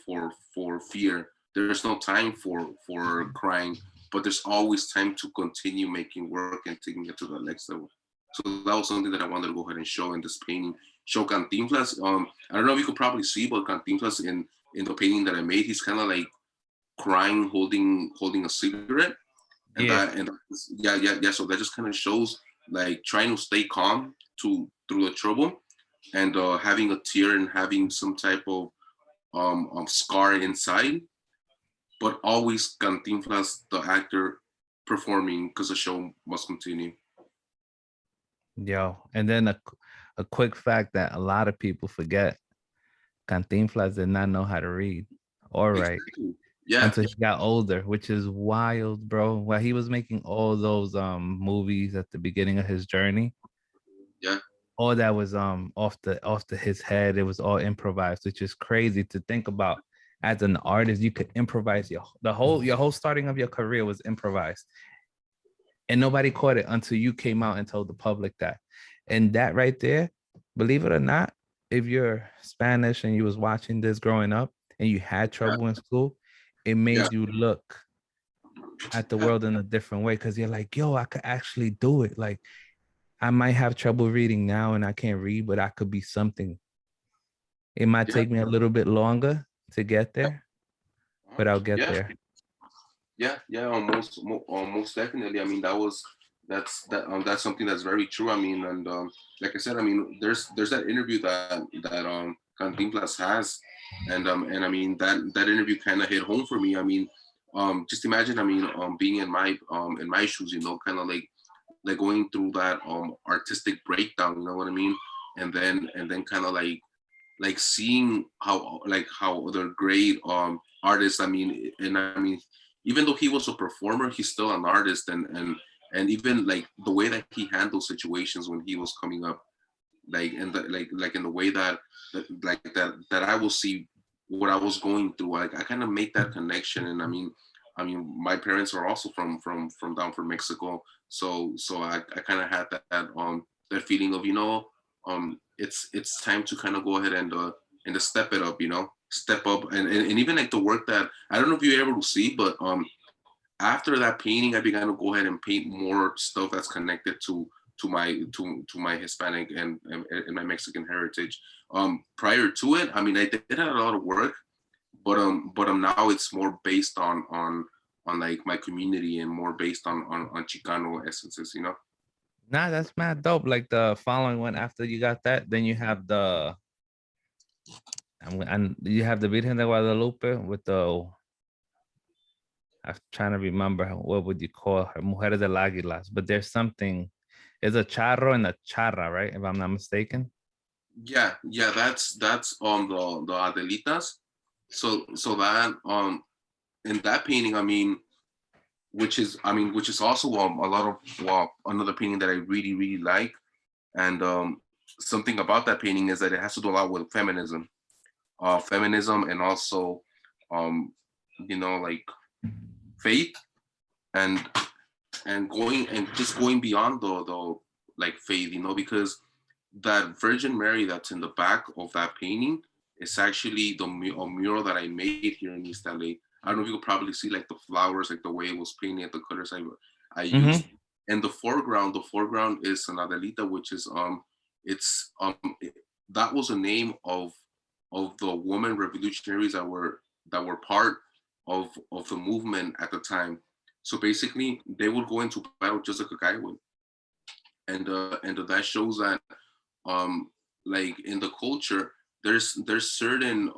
fear. There's no time for crying, but there's always time to continue making work and taking it to the next level. So that was something that I wanted to go ahead and show in this painting. Show Cantinflas. I don't know if you could probably see, but Cantinflas in the painting that I made, he's kind of like crying, holding a cigarette, and Yeah. yeah. So that just kind of shows like trying to stay calm through the trouble, and having a tear and having some type of scar inside, but always Cantinflas, the actor, performing because the show must continue. Yo, and then a quick fact that a lot of people forget: Cantinflas did not know how to read or write Exactly. Yeah, until he got older, which is wild, bro. While he was making all those movies at the beginning of his journey, yeah, all that was off the his head. It was all improvised, which is crazy to think about. As an artist, you could improvise your whole starting of your career was improvised, and nobody caught it until you came out and told the public that. And that right there, believe it or not, if you're Spanish and you was watching this growing up and you had yeah, trouble in school, it yeah, made you look at the yeah, world in a different way, because you're like, yo, I could actually do it. Like, I might have trouble reading now and I can't read, but I could be something. It might yeah, take me a little bit longer to get yeah, there, but I'll get yeah, there. yeah. Almost definitely. I mean, that's something that's very true. I mean, and like I said, I mean, there's that interview that Cantinflas has, and I mean that interview kind of hit home for me. I mean, just imagine, I mean, being in my shoes, kind of like going through that artistic breakdown. You know what I mean? And then kind of like seeing how other great artists, I mean, and I mean, even though he was a performer, he's still an artist, and even like the way that he handled situations when he was coming up, like and like in the way that I will see what I was going through. Like I kind of make that connection. And I mean my parents are also from down from Mexico, so I kind of had that feeling of, it's time to kind of go ahead and to step it up, step up. And even like the work that I don't know if you're able to see, but after that painting, I began to go ahead and paint more stuff that's connected to my Hispanic and my Mexican heritage. Prior to it, I mean, I did a lot of work, but now it's more based on like my community and more based on Chicano essences. Nah, that's mad dope. Like the following one after you got that, then you have the And you have the Virgen de Guadalupe with the, I'm trying to remember what would you call her, Mujeres del Águilas, but there's something, it's a charro and a charra, right? If I'm not mistaken. Yeah, that's the Adelitas. So that in that painting, which is also a lot of another painting that I really like, and something about that painting is that it has to do a lot with feminism, and also like faith, and going beyond the like faith, because that Virgin Mary that's in the back of that painting is actually a mural that I made here in East LA. I don't know if you could probably see like the flowers, like the way it was painted, the colors I used. Mm-hmm. And the foreground is an Adelita, which is it's that was a name of the women revolutionaries that were part of the movement at the time. So basically, they would go into battle just like a guy would, and that shows that like in the culture, there's certain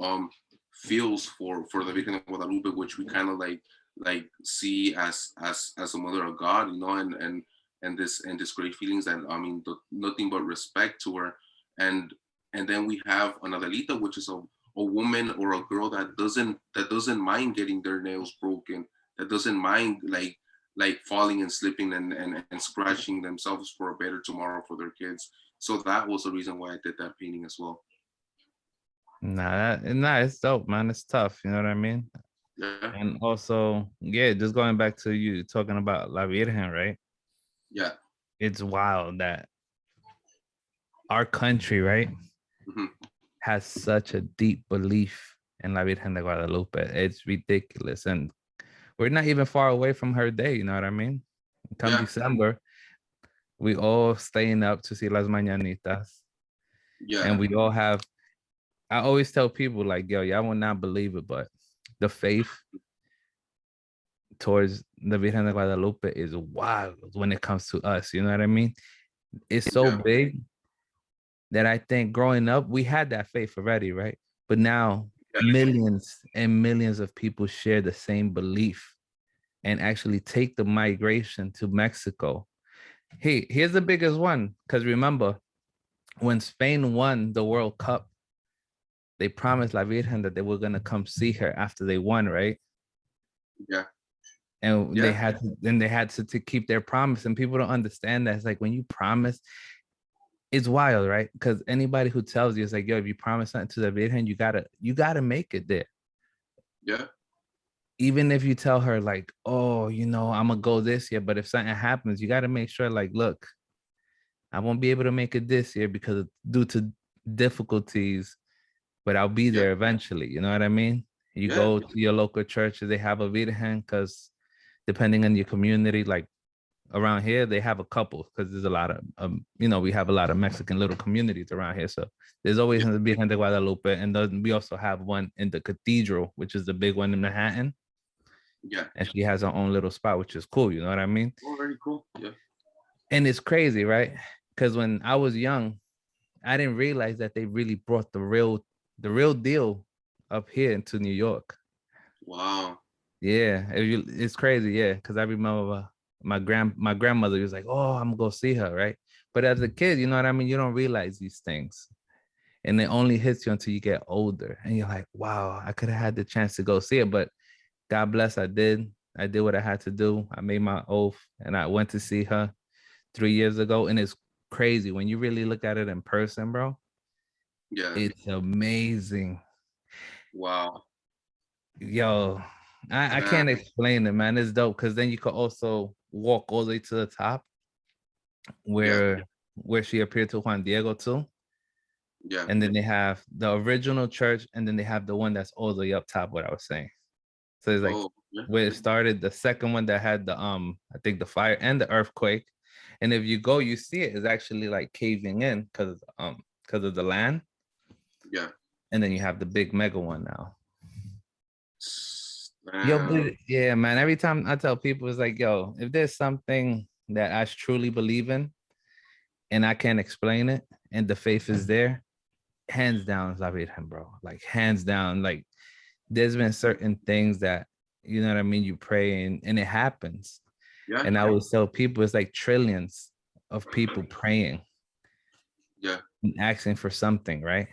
feels for the Virgen de Guadalupe, which we kind of like see as a mother of God, and this great feelings that nothing but respect to her, and then we have an Adelita, which is a woman or a girl that doesn't mind getting their nails broken, that doesn't mind like falling and slipping and scratching themselves for a better tomorrow for their kids. So that was the reason why I did that painting as well. Nah, it's dope, man. It's tough, you know what I mean? Yeah, And also, yeah, just going back to you talking about La Virgen, right? yeah, It's wild that our country, right, hmm, has such a deep belief in La Virgen de Guadalupe. It's ridiculous. And we're not even far away from her day, you know what I mean? Come yeah, December, we all staying up to see Las Mañanitas. yeah, And we all have, I always tell people, like, yo, y'all will not believe it, but the faith towards the Virgen de Guadalupe is wild when it comes to us. You know what I mean? It's so yeah, big that I think growing up, we had that faith already, right? But now yeah, millions and millions of people share the same belief and actually take the migration to Mexico. Hey, here's the biggest one. Because remember, when Spain won the World Cup, they promised La Virgen that they were going to come see her after they won, right? yeah, And they yeah, had to, then they had to keep their promise. And people don't understand that. It's like when you promise, it's wild, right? Because anybody who tells you, it's like, yo, if you promise something to the Virgen, you gotta make it there. yeah, Even if you tell her, like, oh, I'm gonna go this year, but if something happens, you gotta make sure, like, look, I won't be able to make it this year because due to difficulties, but I'll be yeah, there eventually. You know what I mean? You yeah, go to your local church, they have a Virgen, because depending on your community, like around here, they have a couple because there's a lot of, we have a lot of Mexican little communities around here. So there's always yeah, a Virgen de Guadalupe. And then we also have one in the cathedral, which is the big one in Manhattan. yeah. And she has her own little spot, which is cool. You know what I mean? Oh, very cool. Yeah, And it's crazy, right? Because when I was young, I didn't realize that they really brought the real deal up here into New York. wow. Yeah, it's crazy. Yeah, because I remember my grandmother was like, "Oh, I'm gonna go see her," right? But as a kid, you know what I mean. You don't realize these things, and it only hits you until you get older, and you're like, "Wow, I could have had the chance to go see it." But God bless, I did. I did what I had to do. I made my oath, and I went to see her 3 years ago, and it's crazy when you really look at it in person, bro. Yeah, It's amazing. wow. Yo, I That, can't explain it, man. It's dope because then you could also walk all the way to the top yeah, where she appeared to Juan Diego too. yeah. And then they have the original church, and then they have the one that's all the way up top, what I was saying. So it's like Oh, yeah, where it started, the second one that had the I think the fire and the earthquake. And if you go, you see it is actually like caving in because of the land. yeah. And then you have the big mega one now. Yo, Damn. but yeah, man. Every time I tell people, it's like, yo, if there's something that I truly believe in and I can't explain it, and the faith is there, hands down is La Virgen, bro. Like hands down. Like there's been certain things that you know what I mean. You pray and it happens. Yeah, And I always tell people it's like trillions of people praying yeah, and asking for something, right?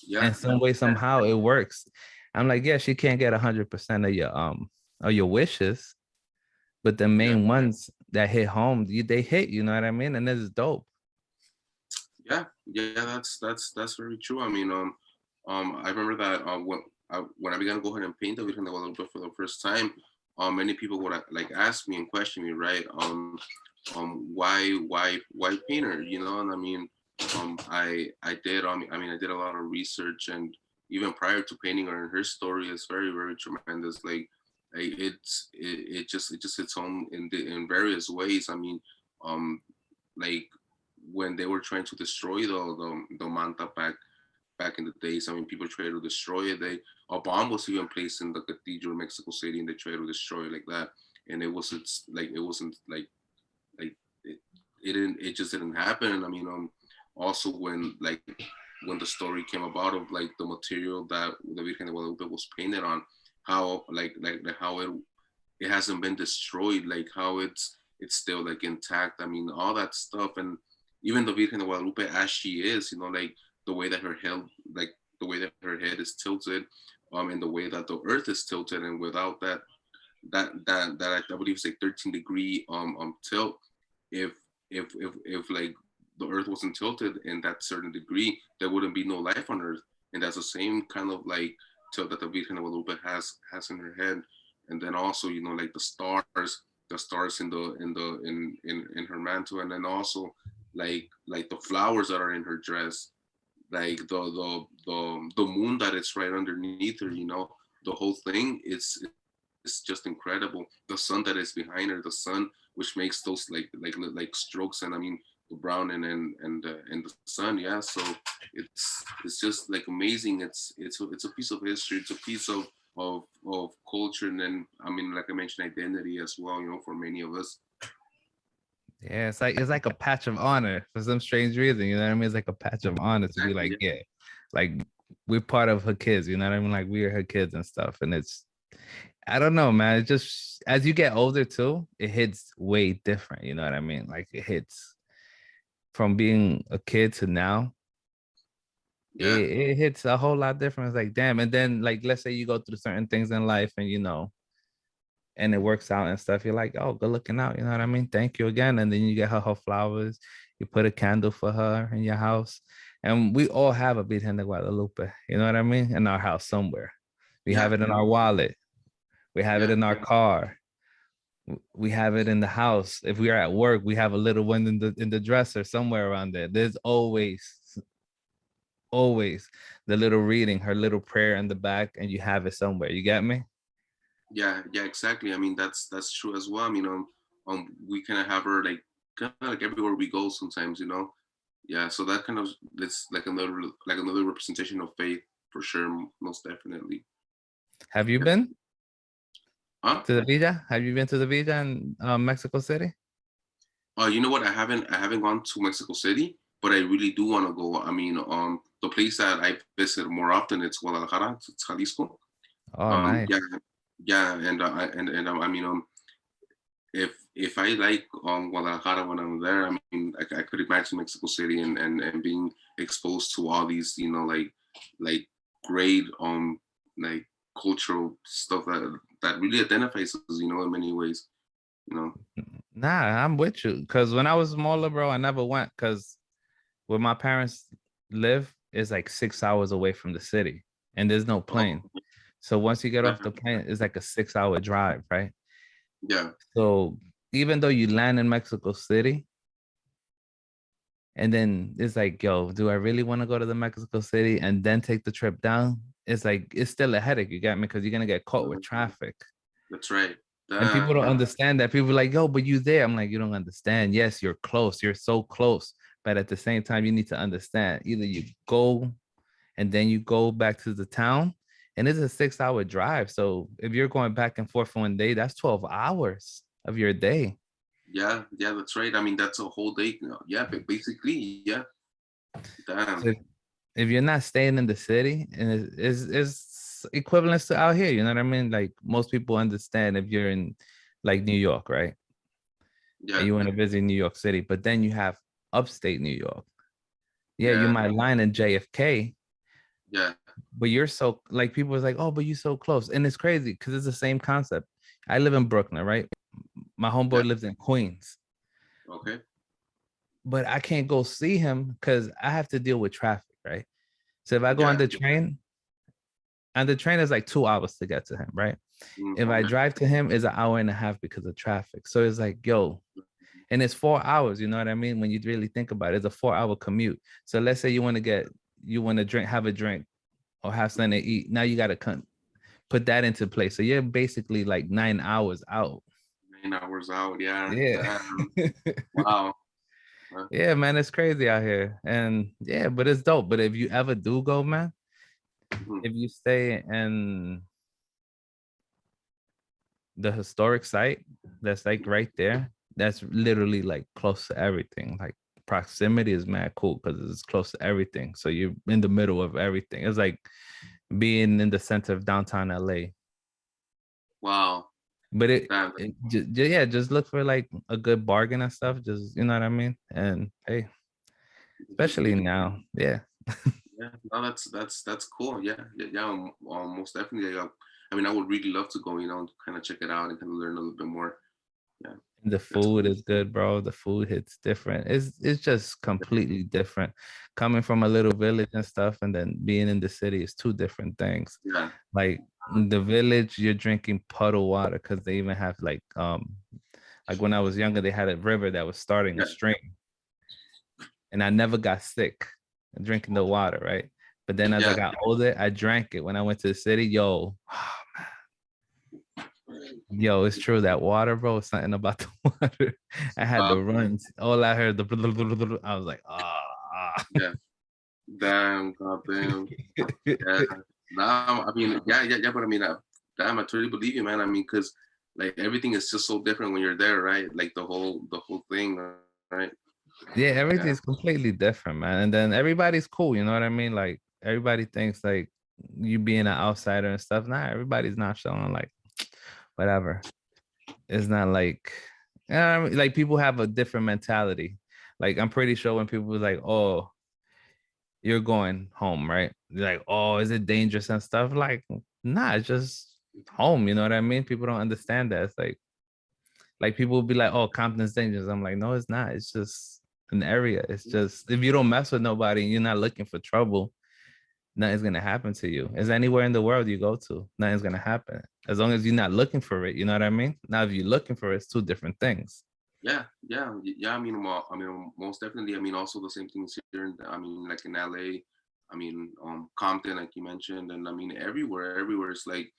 yeah, And some way, somehow it works. I'm like, yeah, she can't get 100% of your wishes, but the yeah, main ones that hit home, they hit, you know what I mean? And this is dope. yeah, yeah. That's very true. I mean, I remember that when I began to go ahead and paint the Virgen de Guadalupe for the first time, many people would like ask me and question me, right? Why painter? You know, and I mean, I did. I mean, I did a lot of research, and even prior to painting her, and her story is very tremendous. Like it just hits home in various ways. I mean, um, like when they were trying to destroy the manta back in the days. I mean, people tried to destroy it. A bomb was even placed in the cathedral in Mexico City, and they tried to destroy it like that. And it wasn't like it just didn't happen. And I mean, also when the story came about of like the material that the Virgen de Guadalupe was painted on, how how it hasn't been destroyed, like how it's still like intact. I mean, all that stuff, and even the Virgen de Guadalupe as she is, you know, like the way that her head, like the way that her head is tilted, and the way that the earth is tilted, and without that I believe it's like 13-degree tilt. If if like the earth wasn't tilted in that certain degree, there wouldn't be no life on earth. And that's the same kind of like tilt that the Virgen de Guadalupe has in her head. And then also, you know, like the stars in her mantle, and then also like the flowers that are in her dress, like the moon that is right underneath her, you know, the whole thing is just incredible. The sun that is behind her, the sun, which makes those like strokes, and I mean the brown and the sun, yeah. So it's just like amazing. It's a piece of history. It's a piece of culture, and then I mean, like I mentioned, identity as well. You know, for many of us. Yeah, it's like a patch of honor for some strange reason. You know what I mean? It's like a patch of honor to be Exactly. like, Yeah. yeah, like we're part of her kids. You know what I mean? Like we are her kids and stuff. And it's, I don't know, man. It just as you get older too, it hits way different. You know what I mean? Like it hits from being a kid to now. Yeah. It hits a whole lot different. It's like damn. And then like let's say you go through certain things in life, and you know, and it works out and stuff, you're like, oh, good looking out. You know what I mean? Thank you again. And then you get her flowers. You put a candle for her in your house. And we all have a Virgen de Guadalupe. You know what I mean? In our house somewhere. We Yeah. have it in our wallet. We have it Yeah. in our car. We have it in the house. If we are at work, we have a little one in the dresser somewhere around there. There's always the little reading, her little prayer in the back, and you have it somewhere. You get me? Yeah, exactly. I mean, that's true as well. I mean, we kind of have her kind of like everywhere we go sometimes, you know. Yeah, so that kind of it's like another representation of faith for sure, most definitely. Have you Yeah. been Huh? to the Villa? Have you been to the Villa in Mexico City? You know what? I haven't gone to Mexico City, but I really do want to go. I mean, the place that I visit more often it's Guadalajara, it's Jalisco. Oh, nice. Yeah, yeah, I mean, if I like Guadalajara when I'm there, I mean, I could imagine Mexico City and being exposed to all these, you know, like great like cultural stuff that really identifies us, you know, in many ways, you know. Nah, I'm with you. Cause when I was smaller, bro, I never went because where my parents live is like 6 hours away from the city, and there's no Oh, plane. So once you get yeah, off the plane, it's like a 6 hour drive, right? yeah, So even though you land in Mexico City, and then it's like, yo, do I really want to go to the Mexico City and then take the trip down? It's like it's still a headache, you get me? Because you're gonna get caught with traffic. that's right. And people don't Yeah, understand that. People are like, yo, but you there. I'm like, you don't understand. Yes, you're close. You're so close. But at the same time, you need to understand. Either you go and then you go back to the town, and it's a 6 hour drive. So if you're going back and forth for one day, that's 12 hours of your day. yeah, that's right. I mean, that's a whole day. Yeah, but basically, yeah, So damn. if you're not staying in the city, and it's equivalent to out here, you know what I mean? Like most people understand if you're in like New York, right? And Yeah, you want to visit New York City, but then you have upstate New York. Yeah, you yeah, might line in JFK, yeah, but you're so like people was like, oh, but you're so close. And it's crazy because it's the same concept. I live in Brooklyn, right? My yeah. homeboy lives in Queens, Okay. but I can't go see him because I have to deal with traffic, right? So if I go Yeah. on the train is like 2 hours to get to him, right? If I Okay. drive to him, is an hour and a half because of traffic. So it's like, yo, and it's 4 hours, you know what I mean? When you really think about it, it's a 4 hour commute. So let's say you want to drink, have a drink or have something to eat. Now you got to put that into place. So you're basically like 9 hours out. 9 hours out. Yeah. Yeah. Damn. Wow. Yeah, man, it's crazy out here. And yeah, but it's dope. But if you ever do go, man, Mhm. if you stay in the historic site that's like right there, that's literally like close to everything. Like proximity is mad cool because it's close to everything. So you're in the middle of everything. It's like being in the center of downtown LA. Wow. But Damn. yeah, just look for like a good bargain and stuff. Just you know what I mean. And hey, especially now, yeah. Yeah, no, that's cool. Yeah, yeah, yeah. Most definitely. I mean, I would really love to go. Kind of check it out and kind of learn a little bit more. Yeah, The that's food is good, bro. The food hits different. It's just completely different. Coming from a little village and stuff, and then being in the city is two different things. yeah, Like in the village, you're drinking puddle water because they even have like when I was younger, they had a river that was starting a yeah, stream, and I never got sick drinking the water, right? But then as I yeah. got older, I drank it when I went to the city. Yo, yo, it's true that water, bro. Something about the water. I had Wow. the runs. All I heard the. I was like, ah. Yeah. Damn. Goddamn. Yeah. Now, I mean, yeah, yeah, yeah. But I mean, damn, I totally believe you, man. I mean, because like everything is just so different when you're there, right? Like the whole thing, right? Yeah, Yeah. everything's completely different, man. And then everybody's cool. You know what I mean? Like everybody thinks like you being an outsider and stuff. Nah, everybody's not showing like whatever. It's not like, like people have a different mentality. Like I'm pretty sure when people was like, "Oh, you're going home, right?" They're like, "Oh, is it dangerous and stuff?" Like, nah, it's just home. You know what I mean? People don't understand that. It's like people will be like, "Oh, Compton's dangerous." I'm like, no, it's not. It's just an area. It's just if you don't mess with nobody and you're not looking for trouble, nothing's gonna happen to you. It's anywhere in the world you go to, nothing's gonna happen as long as you're not looking for it. You know what I mean? Now, if you're looking for it, it's two different things. Yeah, yeah, yeah. I mean, most definitely. I mean, also the same things here. I mean, like in LA. I mean, Compton, like you mentioned, and I mean, everywhere. It's like,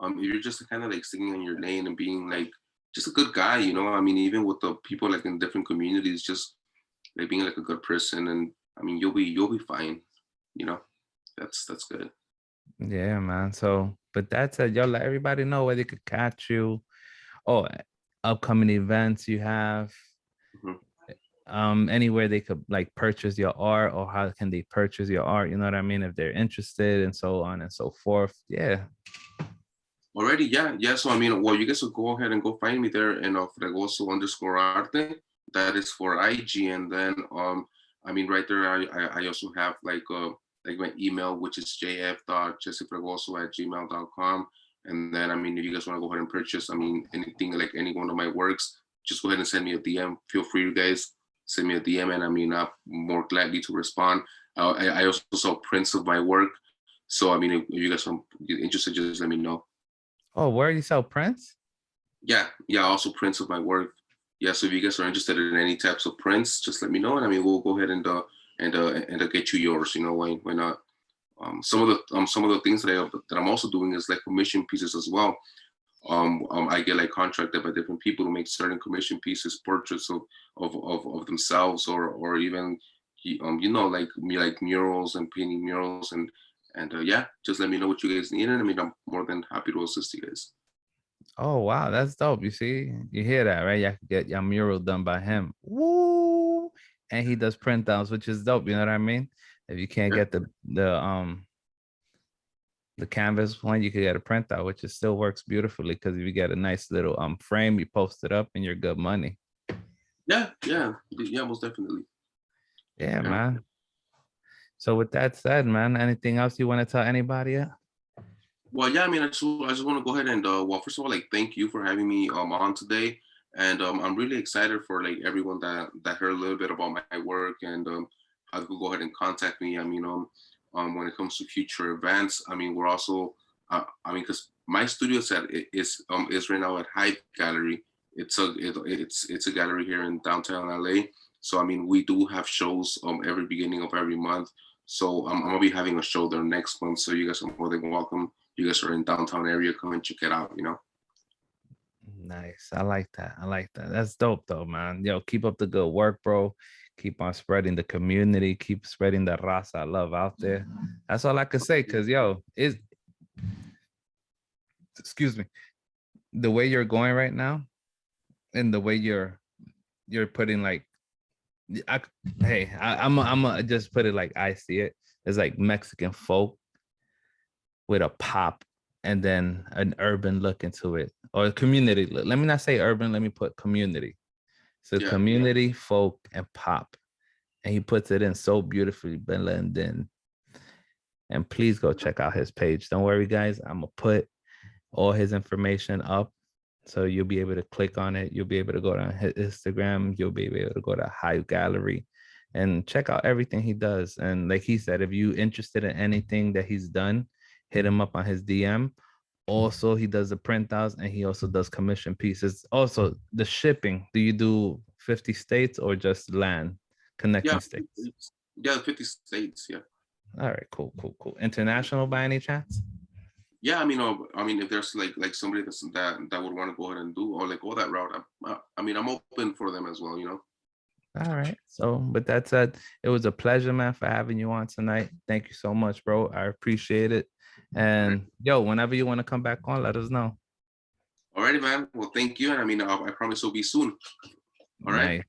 if you're just kind of like sticking in your lane and being like just a good guy, I mean, even with the people like in different communities, just like being like a good person, and I mean, you'll be fine. You know, that's good. Yeah, man. So, but that's it. Yo, let everybody know where they could catch you. Oh, upcoming events you have. Mhm. Anywhere they could like purchase your art, or how can they purchase your art, you know what I mean, if they're interested, and so on and so forth. Yeah. Already, yeah, yeah. So I mean, well, you guys will go ahead and go find me there in Fregoso underscore arte. That is for IG, and then I mean, right there, I also have like my email, which is jf.jessefregozo@gmail.com. And then I mean, if you guys want to go ahead and purchase, I mean, anything like any one of my works, just go ahead and send me a DM. Feel free, you guys, send me a DM, and I mean, I'm more gladly to respond. I also sell prints of my work, so I mean, if you guys are interested, just let me know. Oh, where do you sell prints? Yeah, yeah. Also prints of my work. Yeah. So if you guys are interested in any types of prints, just let me know, and I mean we'll go ahead and get you yours. Why not? Some of the things that I'm also doing is like commission pieces as well. I get like contracted by different people to make certain commission pieces, portraits of themselves, or even like me, like murals and painting murals, and yeah, just let me know what you guys need, and I mean I'm more than happy to assist you guys. Oh wow, that's dope. You see, you hear that, right? You could get your mural done by him. Woo! And he does print downs, which is dope. You know what I mean? If you can't Yeah. get the canvas one, you could get a printout, which it still works beautifully because if you get a nice little frame, you post it up and you're good money. Yeah, yeah, yeah, most definitely. Yeah, Yeah. man. So with that said, man, anything else you want to tell anybody? Well, yeah, I mean, I just want to go ahead and well, first of all, like thank you for having me on today, and I'm really excited for like everyone that heard a little bit about my work and how they could go ahead and contact me. I mean, when it comes to future events, I mean, we're also, I mean, because my studio set is right now at Hype Gallery. It's a gallery here in downtown LA. So I mean, we do have shows every beginning of every month. So I'm gonna be having a show there next month. So you guys are more than welcome. You guys are in downtown area, come and check it out, you know. Nice. I like that. I like that. That's dope though, man. Yo, keep up the good work, bro. Keep on spreading the community. Keep spreading the raza love out there. That's all I could say. Cause yo, is excuse me, the way you're going right now, and the way you're putting like, I, hey, I'm just put it like I see it. It's like Mexican folk with a pop and then an urban look into it, or a community look. Let me not say urban. Let me put community. So Yeah. community, folk, and pop. And he puts it in so beautifully, blended. And please go check out his page. Don't worry, guys. I'm gonna put all his information up. So you'll be able to click on it. You'll be able to go to his Instagram. You'll be able to go to Hive Gallery and check out everything he does. And like he said, if you interested in anything that he's done, hit him up on his DM. Also, he does the printouts and he also does commission pieces. Also, the shipping. Do you do 50 states or just land Yeah. connecting states? Yeah, 50 states. Yeah. All right, cool, cool, cool. International by any chance? Yeah, I mean, if there's like somebody that would want to go ahead and do or like go that route, I mean, I'm open for them as well, you know. All right. So, with that said, it was a pleasure, man, for having you on tonight. Thank you so much, bro. I appreciate it. All right. And yo, whenever you want to come back on, let us know. Alrighty, man. Well, thank you, and I mean, I promise it'll be soon. All right. Nice.